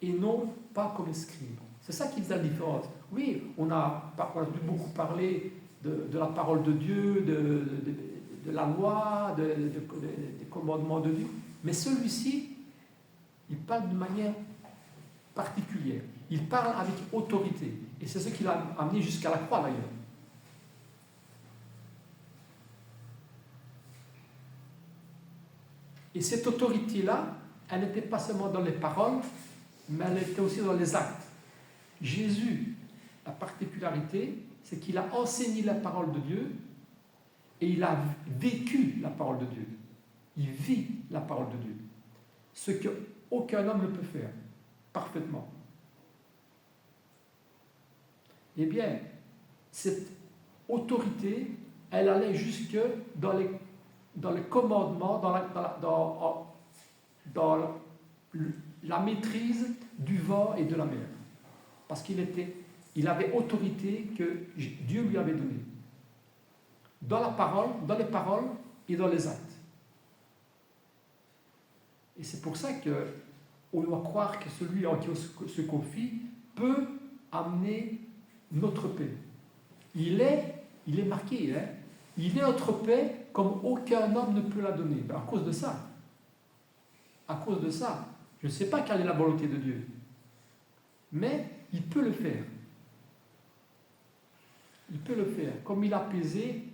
et non pas comme scribe. C'est ça qui faisait la différence. Oui, on a beaucoup parlé de la parole de Dieu, de la loi, des commandements de Dieu, mais celui-ci, il parle de manière particulière. Il parle avec autorité. Et c'est ce qui l'a amené jusqu'à la croix d'ailleurs. Et cette autorité-là, elle n'était pas seulement dans les paroles, mais elle était aussi dans les actes. Jésus, la particularité, c'est qu'il a enseigné la parole de Dieu, et il a vécu la parole de Dieu. Il vit la parole de Dieu. Ce qu'aucun homme ne peut faire, parfaitement. Eh bien, cette autorité, elle allait jusque dans les commandements, dans la maîtrise du vent et de la mer. Parce qu'il avait autorité que Dieu lui avait donnée. Dans les paroles et dans les actes. Et c'est pour ça qu'on doit croire que celui en qui on se confie peut amener notre paix. Il est marqué, hein? Il est notre paix comme aucun homme ne peut la donner. Ben, à cause de ça. À cause de ça. Je ne sais pas quelle est la volonté de Dieu. Mais il peut le faire. Il peut le faire. Comme il a apaisé,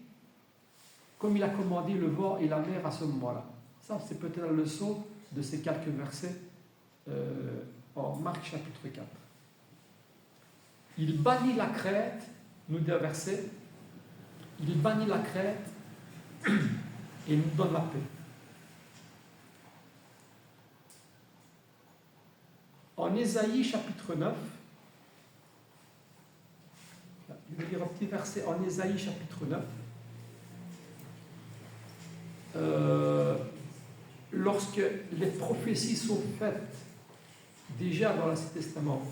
comme il a commandé le vent et la mer à ce moment-là. Ça, c'est peut-être la leçon de ces quelques versets en Marc chapitre 4. Il bannit la crête, nous dit un verset, il bannit la crête et nous donne la paix. En Ésaïe chapitre 9, je vais lire un petit verset en Ésaïe chapitre 9. Lorsque les prophéties sont faites déjà dans l'Ancien Testament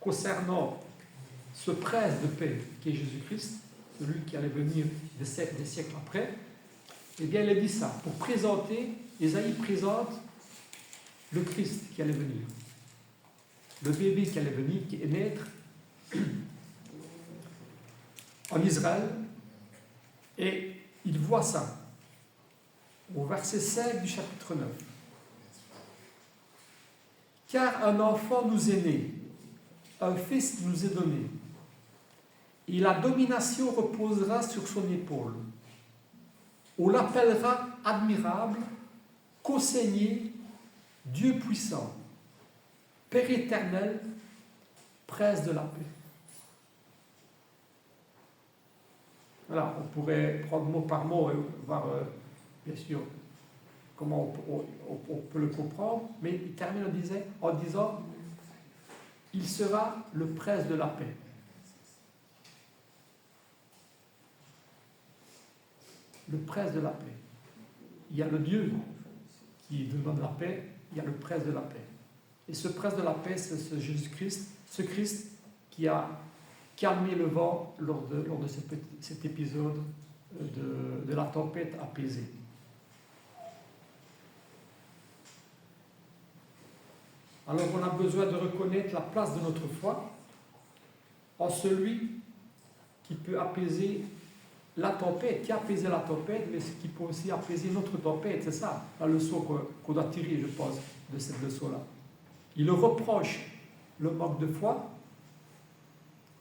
concernant ce prince de paix qui est Jésus-Christ, celui qui allait venir des siècles après, eh bien, il a dit ça, pour présenter, Ésaïe présente le Christ qui allait venir, le bébé qui allait venir, qui est naître en Israël, et il voit ça au verset 5 du chapitre 9. Car un enfant nous est né, un fils nous est donné, et la domination reposera sur son épaule. On l'appellera admirable, conseiller, Dieu puissant, Père éternel, prince de la paix. Voilà, on pourrait prendre mot par mot et voir, bien sûr, comment on peut le comprendre, mais il termine en disant il sera le prince de la paix. Le prince de la paix. Il y a le Dieu qui donne la paix, il y a le prince de la paix. Et ce prince de la paix, c'est ce Jésus-Christ, ce Christ qui a calmé le vent lors de cet épisode de la tempête apaisée. Alors on a besoin de reconnaître la place de notre foi en celui qui peut apaiser la tempête, qui a apaisé la tempête, mais qui peut aussi apaiser notre tempête. C'est ça la leçon qu'on doit tirer, je pense, de cette leçon-là. Il reproche le manque de foi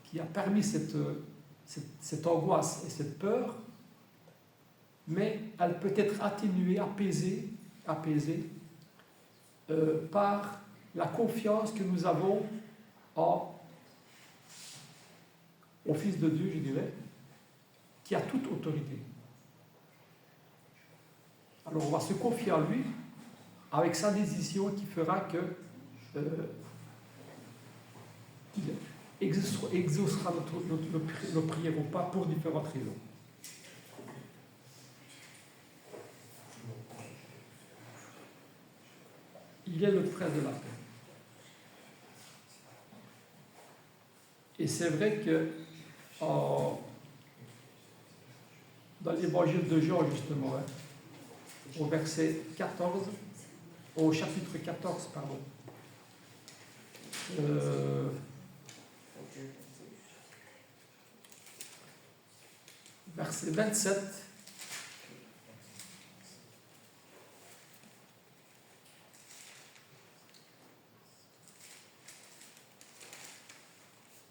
qui a permis cette angoisse et cette peur, mais elle peut être atténuée, apaisée par la confiance que nous avons au Fils de Dieu, je dirais, qui a toute autorité. Alors on va se confier à lui avec sa décision qui fera que il exaucera nos prières ou pas pour différentes raisons. Il est le prince de la paix. Et c'est vrai que dans l'évangile de Jean, justement, au verset 14, au chapitre 14, pardon, verset 27,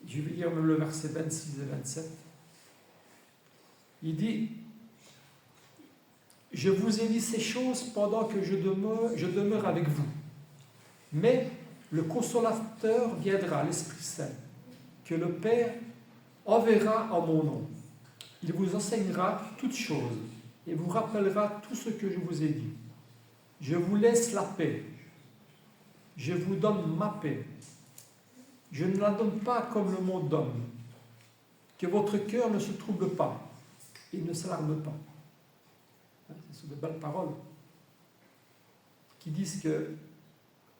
je vais lire même le verset 26 et 27. Il dit: je vous ai dit ces choses pendant que je demeure avec vous. Mais le Consolateur viendra, l'Esprit Saint, que le Père enverra en mon nom. Il vous enseignera toutes choses et vous rappellera tout ce que je vous ai dit. Je vous laisse la paix. Je vous donne ma paix. Je ne la donne pas comme le monde donne. Que votre cœur ne se trouble pas et ne s'alarme pas. Ce sont de belles paroles qui disent que,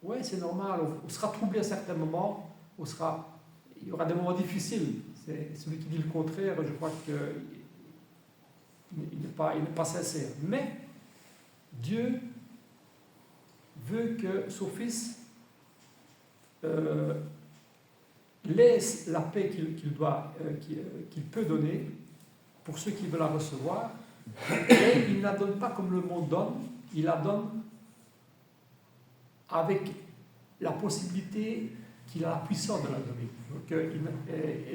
ouais, c'est normal, on sera troublé à certains moments, il y aura des moments difficiles. C'est celui qui dit le contraire, je crois qu'il n'est pas sincère. Mais Dieu veut que son Fils laisse la paix qu'il peut donner pour ceux qui veulent la recevoir, et il ne la donne pas comme le monde donne, il la donne avec la possibilité qu'il a la puissance de la donner.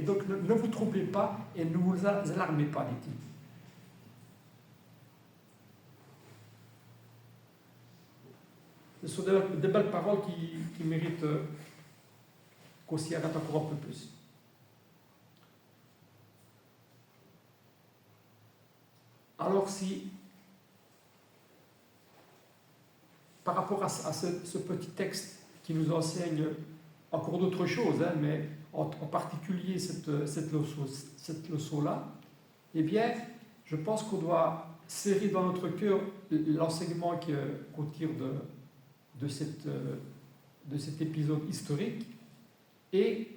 Donc ne vous troublez pas et ne vous alarmez pas, dit-il. Ce sont des belles paroles qui méritent qu'on s'y arrête encore un peu plus. Alors si, par rapport à ce petit texte qui nous enseigne encore d'autres choses, mais en particulier cette leçon-là, eh bien, je pense qu'on doit serrer dans notre cœur l'enseignement qu'on tire de cet épisode historique, et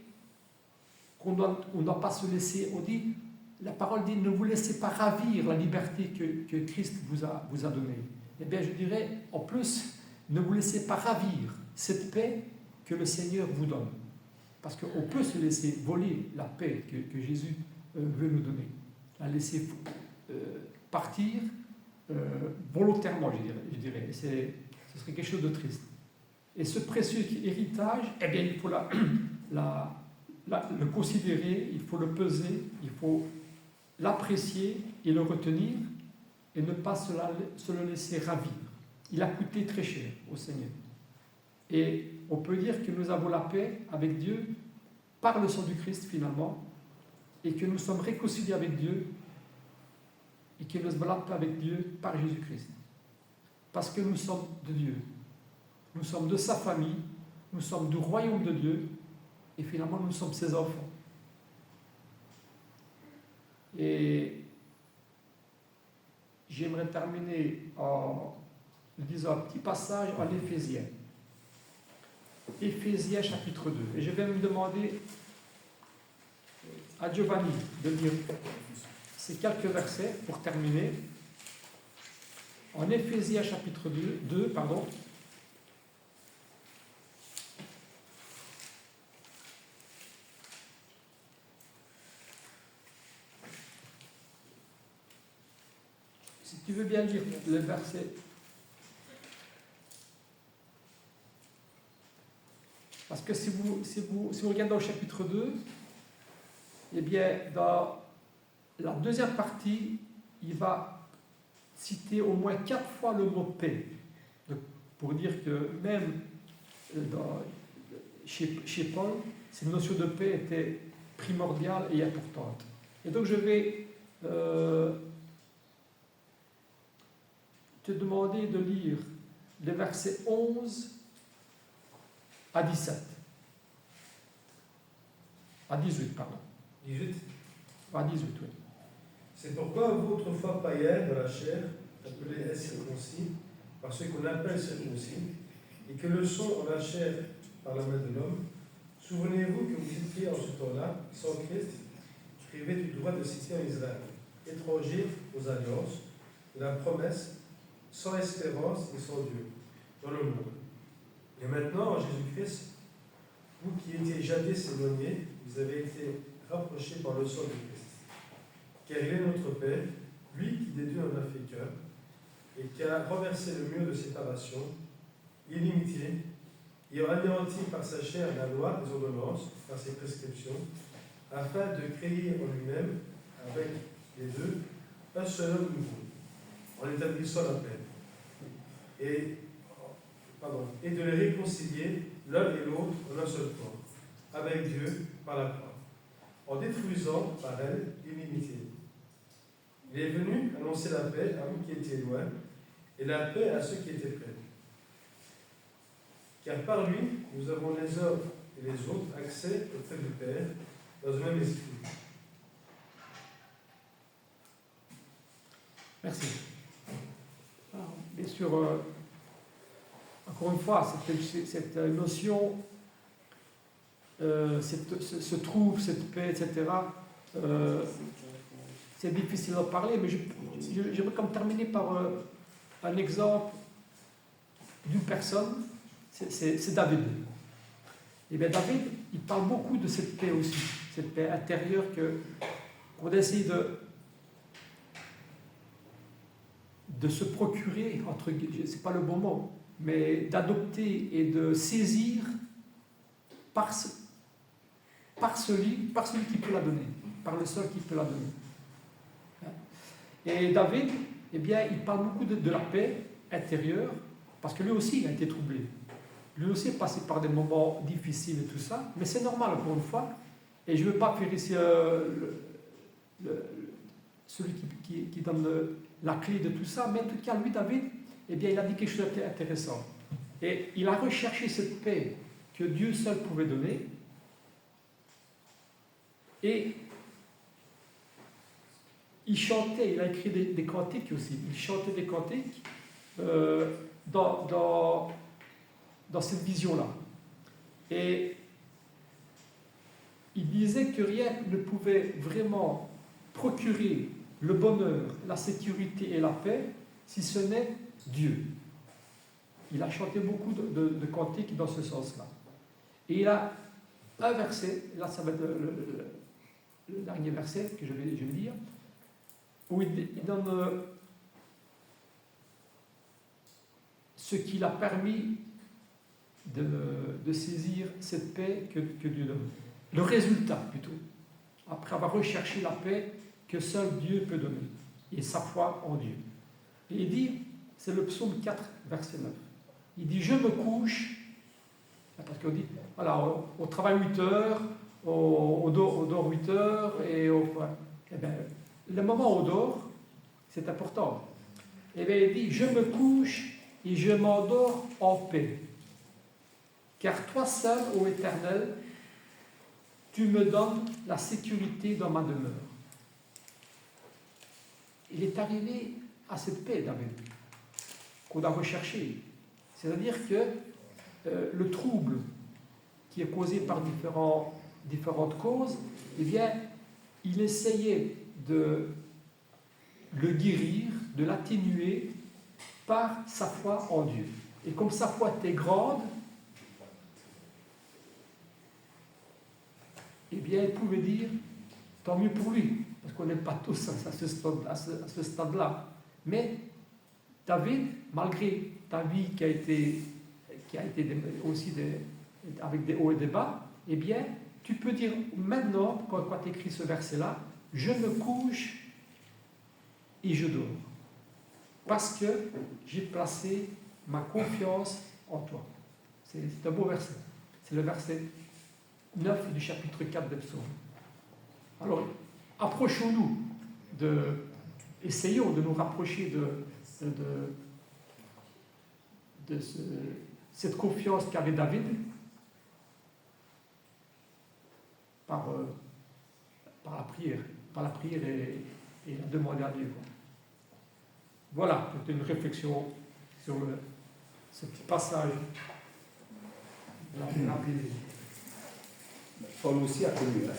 qu'on ne doit pas se laisser, la parole dit, ne vous laissez pas ravir la liberté que Christ vous a donnée. Eh bien, je dirais, en plus, ne vous laissez pas ravir cette paix que le Seigneur vous donne. Parce qu'on peut se laisser voler la paix que Jésus veut nous donner. La laisser partir volontairement, je dirais. Ce serait quelque chose de triste. Et ce précieux héritage, eh bien, il faut le considérer, il faut le peser, il faut l'apprécier et le retenir, et ne pas se le laisser ravir. Il a coûté très cher au Seigneur. Et on peut dire que nous avons la paix avec Dieu par le sang du Christ finalement, et que nous sommes réconciliés avec Dieu, et que nous avons la paix avec Dieu par Jésus-Christ. Parce que nous sommes de Dieu. Nous sommes de sa famille, nous sommes du royaume de Dieu, et finalement nous sommes ses enfants. Et j'aimerais terminer en disant un petit passage en Éphésiens. Éphésiens chapitre 2. Et je vais me demander à Giovanni de lire ces quelques versets pour terminer. En Éphésiens chapitre 2, Si tu veux bien lire le verset. Parce que si vous regardez au chapitre 2, eh bien, dans la deuxième partie, il va citer au moins 4 fois le mot paix. Donc, pour dire que même chez Paul, cette notion de paix était primordiale et importante. Et donc, je vais te demander de lire les versets 11 à 17. À 18, pardon. 18. À 18, oui. C'est pourquoi vous, autrefois païens de la chair, appelés incirconcis, par ce qu'on appelle circoncis, et que le sont en la chair par la main de l'homme, souvenez-vous que vous étiez en ce temps-là, sans Christ, privés du droit de citer en Israël, étrangers aux alliances, de la promesse, sans espérance et sans Dieu, dans le monde. Et maintenant, en Jésus-Christ, vous qui étiez jadis éloignés, vous avez été rapprochés par le sang de Christ. Car il est notre Père, lui qui déduit un cœur, et qui a renversé le mur de séparation, illimité, et a anéanti par sa chair la loi des ordonnances, par ses prescriptions, afin de créer en lui-même, avec les deux, un seul homme nouveau, en établissant la paix. Et de les réconcilier l'un et l'autre en un seul corps, avec Dieu par la croix, en détruisant par elle l'inimité. Il est venu annoncer la paix à vous qui étiez loin et la paix à ceux qui étaient près. Car par lui, nous avons les uns et les autres accès auprès du Père dans un même esprit. Merci. Alors, bien sûr, encore une fois, cette notion, ce trouble, cette paix, etc., c'est difficile d'en parler, mais j'aimerais comme terminer par un exemple d'une personne, c'est David. Et bien David, il parle beaucoup de cette paix aussi, cette paix intérieure qu'on essaie de se procurer, entre guillemets, c'est pas le bon mot, mais d'adopter et de saisir par celui qui peut la donner, par le seul qui peut la donner. Et David, eh bien, il parle beaucoup de la paix intérieure, parce que lui aussi, il a été troublé. Lui aussi est passé par des moments difficiles et tout ça, mais c'est normal, encore une fois. Et je ne veux pas faire ici celui qui donne la clé de tout ça, mais en tout cas, lui, David, eh bien, il a dit quelque chose d'intéressant. Et il a recherché cette paix que Dieu seul pouvait donner. Et il chantait, il a écrit des cantiques aussi. Il chantait des cantiques dans cette vision-là. Et il disait que rien ne pouvait vraiment procurer le bonheur, la sécurité et la paix si ce n'est Dieu. Il a chanté beaucoup de cantiques dans ce sens-là. Et il a un verset, là ça va être le dernier verset que je vais lire, où il donne ce qui l'a permis de saisir cette paix que Dieu donne. Le résultat, plutôt, après avoir recherché la paix que seul Dieu peut donner, et sa foi en Dieu. Et il dit, c'est le psaume 4, verset 9. Il dit, je me couche, parce qu'on dit, voilà, on travaille 8 heures, on dort 8 heures, eh bien, le moment où on dort, c'est important. Et bien, il dit, je me couche et je m'endors en paix. Car toi seul, ô Éternel, tu me donnes la sécurité dans ma demeure. Il est arrivé à cette paix, David, qu'on a recherchée. C'est-à-dire que le trouble qui est causé par différentes causes, eh bien, il essayait de le guérir, de l'atténuer par sa foi en Dieu. Et comme sa foi était grande, eh bien, il pouvait dire, tant mieux pour lui, parce qu'on n'aime pas tous à ce stade-là. Mais David, malgré ta vie qui a été aussi avec des hauts et des bas, eh bien, tu peux dire maintenant, quand tu écris ce verset-là, je me couche et je dors. Parce que j'ai placé ma confiance en toi. C'est un beau verset. C'est le verset 9 du chapitre 4 des Psaumes. Alors, approchons-nous essayons de nous rapprocher de cette confiance qu'avait David par la prière et la demande à Dieu. Voilà, c'était une réflexion sur ce petit passage de la Bible. Paul aussi a connu ça.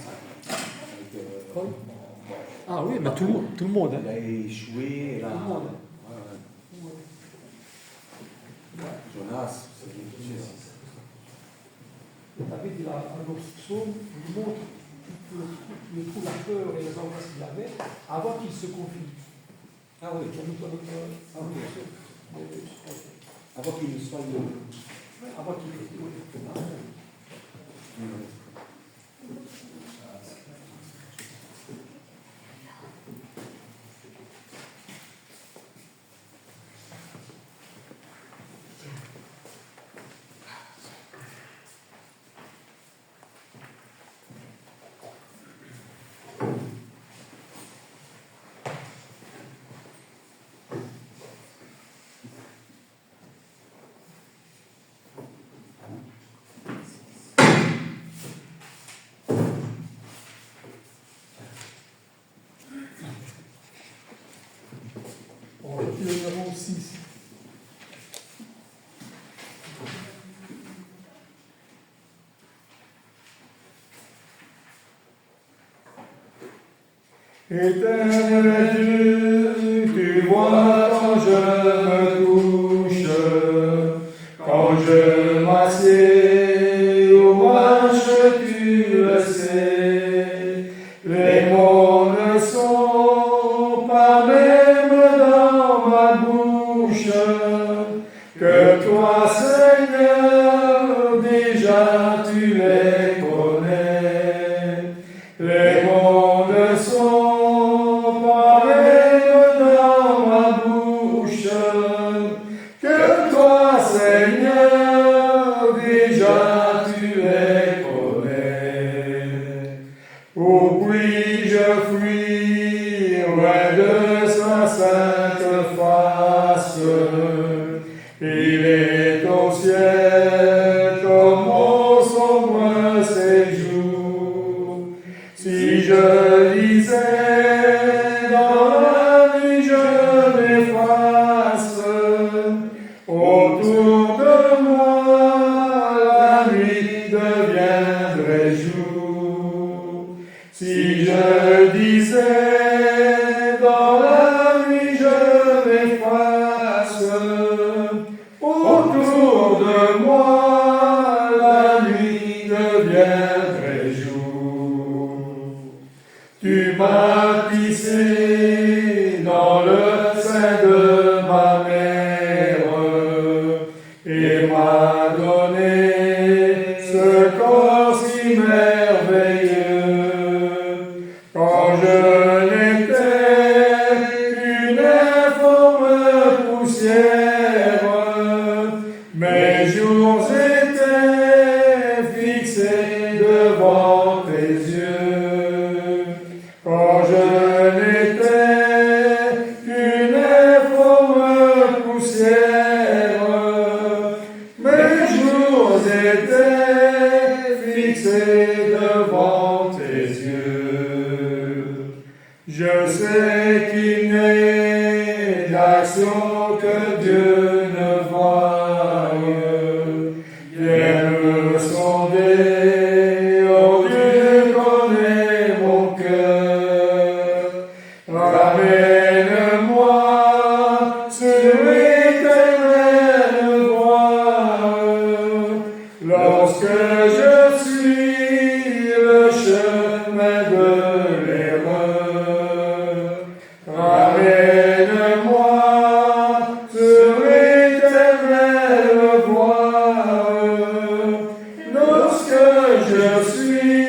Paul ? Ah oui, mais tout le monde. Il a échoué. Tout le monde. Jonas, David, il a un autre psaume, il montre il trouve la peur et les angoisses qu'il avait avant qu'il se confie. Ah oui. Avant qu'il ne soit avant qu'il Éternel Dieu, tu vois quand je me couche, quand je m'assieds ou marche, tu le sais. Les mots ne sont pas même dans ma bouche, que toi, Seigneur, déjà tu les connais. Les mots ne sont pas même dans ma bouche, que toi, Seigneur, déjà tu les connais. Où puis-je fuir loin de sa sainte face? Il est au ciel comme mon sombre séjour. Si je lisais dans la nuit, je m'efface. Autour de moi, la nuit deviendrait jour. Si je disais dans la nuit, je m'efface. Autour de moi, la nuit deviendrait jour. Tu m'as tissé dans le sein de ma mère et m'as donné ce corps si merveilleux. Quand je n'étais qu'une informe poussière, mes jours étaient fixés devant tes yeux. Quand je n'étais qu'une informe poussière, mes jours étaient fixés devant tes yeux. Je sais qu'il n'est d'action que Dieu ne voie. Viens me sonder, oh Dieu connaît mon cœur. Ramène-moi sur l'éternelle voie. Lorsque je suis le chemin de l'erreur, ramène-moi sur l'éternelle voie. Lorsque je suis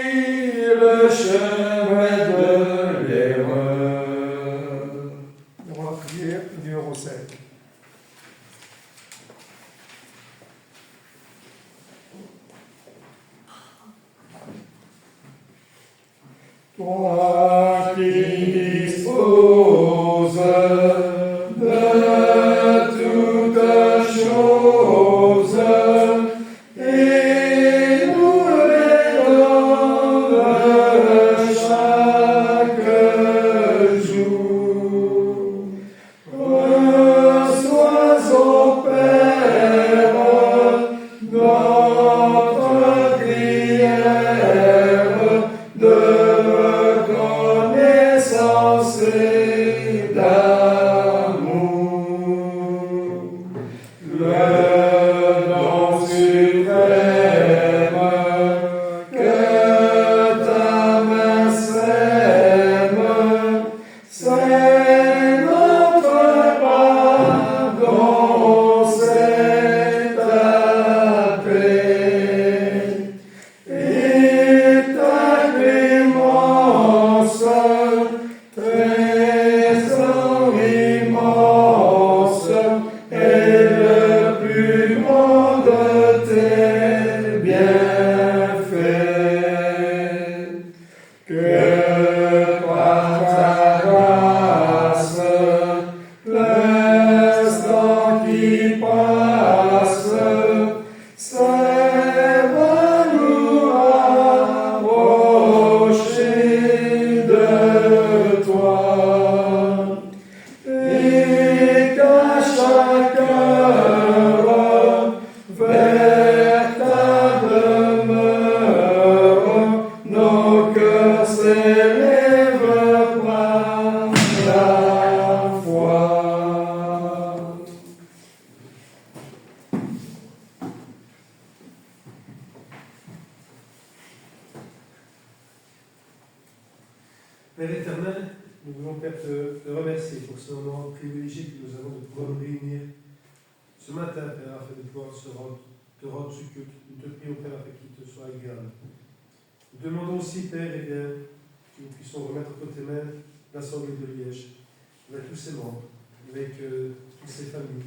le chemin de l'erreur. On va prier le numéro 5. Toi qui disposes de toutes choses et nous les donnes chaque jour. Reçois, ô Père, notre prière de Père éternel, nous voulons, Père, te remercier pour ce moment privilégié que nous avons de pouvoir nous réunir ce matin, Père, afin de pouvoir te rendre ce culte. Nous te prions, Père, afin qu'il te soit agréable. Nous demandons aussi, Père, eh bien, que nous puissions remettre entre tes mains l'Assemblée de Liège, avec tous ses membres, avec toutes ses familles,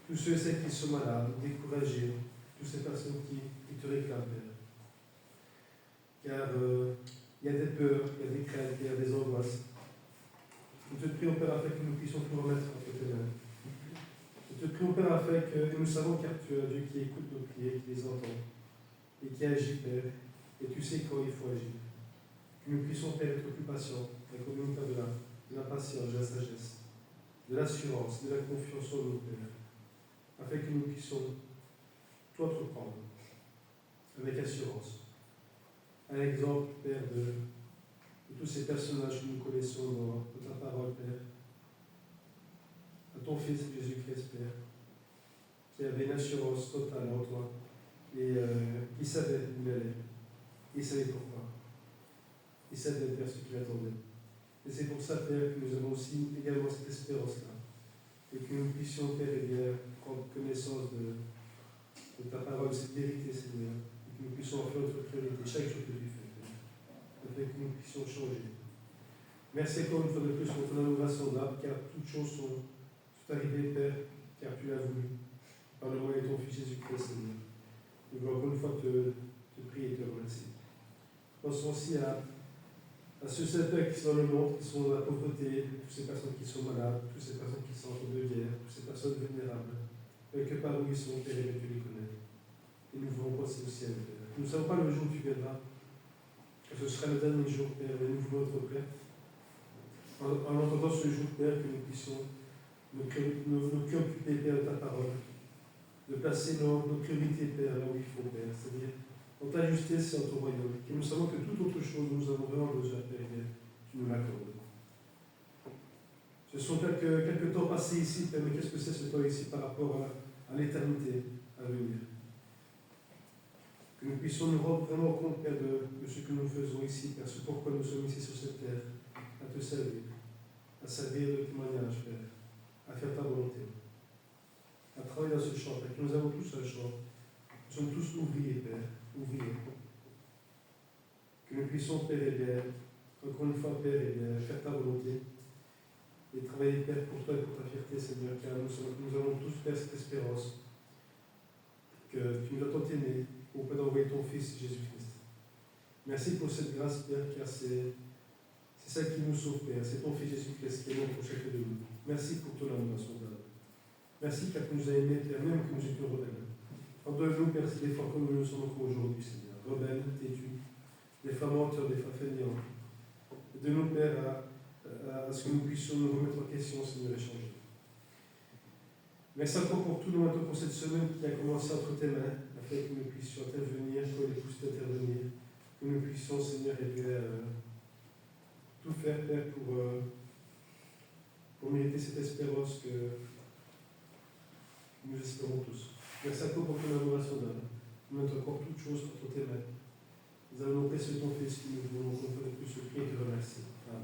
tous ceux et celles qui sont malades, découragés, toutes ces personnes qui te réclament, Père. Car il y a des peurs, il y a des craintes, il y a des angoisses. Nous te prions, Père, afin que nous puissions tout remettre entre tes mains. Nous te prions, Père, afin que nous savons car tu es un Dieu qui écoute nos prières, qui les entend, et qui agit, Père, et tu sais quand il faut agir. Que nous puissions, Père, être plus patients, avec au même temps de la patience, de la sagesse, de l'assurance, de la confiance en nous, Père, afin que nous puissions tout entreprendre avec assurance. Un exemple, Père, de tous ces personnages que nous connaissons dans ta parole, Père, à ton Fils Jésus-Christ, Père, qui avait une assurance totale en toi et qui savait où il allait. Il savait pourquoi. Il savait, Père, ce qu'il attendait. Et c'est pour ça, Père, que nous avons aussi également cette espérance-là. Et que nous puissions, Père, eh bien, prendre connaissance de ta parole, cette vérité, Seigneur. Et que nous puissions en faire notre priorité chaque jour que tu fais, Père. Afin que nous puissions changer. Merci encore une fois de plus pour ton amour insolable, car toutes choses sont arrivées, Père, car tu l'as voulu. Par le moyen de ton Fils Jésus-Christ, Seigneur. Nous voulons encore une fois te prier et te remercier. Pensons aussi à ceux Père, qui sont dans le monde, qui sont dans la pauvreté, toutes ces personnes qui sont malades, toutes ces personnes qui sont en train de guerre, toutes ces personnes vulnérables, que par où ils sont, Père, et tu les connais. Et nous voulons penser aussi à eux, Père. Nous ne savons pas le jour où tu viendras, que ce sera le dernier jour, Père, mais nous voulons être prêts. En entendant ce jour, Père, que nous puissions nous préoccuper, Père, de ta parole, de placer nos priorités, Père, là où il faut, Père, c'est-à-dire dans ta justice et en ton royaume. Et nous savons que toute autre chose, nous avons vraiment besoin, Père, tu nous l'accordes. Ce sont quelques temps passés ici, Père, mais qu'est-ce que c'est ce temps ici par rapport à l'éternité à venir? Que nous puissions nous rendre vraiment compte, Père, de ce que nous faisons ici, Père, ce pourquoi nous sommes ici sur cette terre, à te servir, à servir de témoignage, Père, à faire ta volonté, à travailler dans ce champ, Père, que nous avons tous un champ. Nous sommes tous ouvriers, Père, ouvriers. Que nous puissions, Père, et bien, encore une fois, Père, et bien, faire ta volonté et travailler, Père, pour toi et pour ta fierté, Seigneur, car nous avons tous, Père, cette espérance que tu nous as tant aimés auprès d'envoyer ton Fils Jésus-Christ. Merci pour cette grâce, Père, car c'est ça qui nous sauve, Père. C'est ton Fils Jésus-Christ qui est mort pour chacun de nous. Merci pour ton amour insondable. Merci car tu nous as aimés, Père, même que nous étions rebelles. Pardonne-nous, Père, des fois comme nous le sommes encore aujourd'hui, Seigneur. Rebelles, têtus, des fois menteurs, des fois fainéants. Aide-nous, Père, à ce que nous puissions nous remettre en question, Seigneur, et changer. Merci encore pour tout, nous maintenant pour cette semaine qui a commencé entre tes mains, afin que nous puissions intervenir, que les pousses d'intervenir, que nous puissions, Seigneur, et bien, tout faire, Père, pour mériter cette espérance que nous espérons tous. Merci encore pour ton amour insondable. Nous mettons encore toutes choses entre tes mains. Nous allons précieux ton Fils qui nous voulons encore de plus ce prix et te remercier. Amen.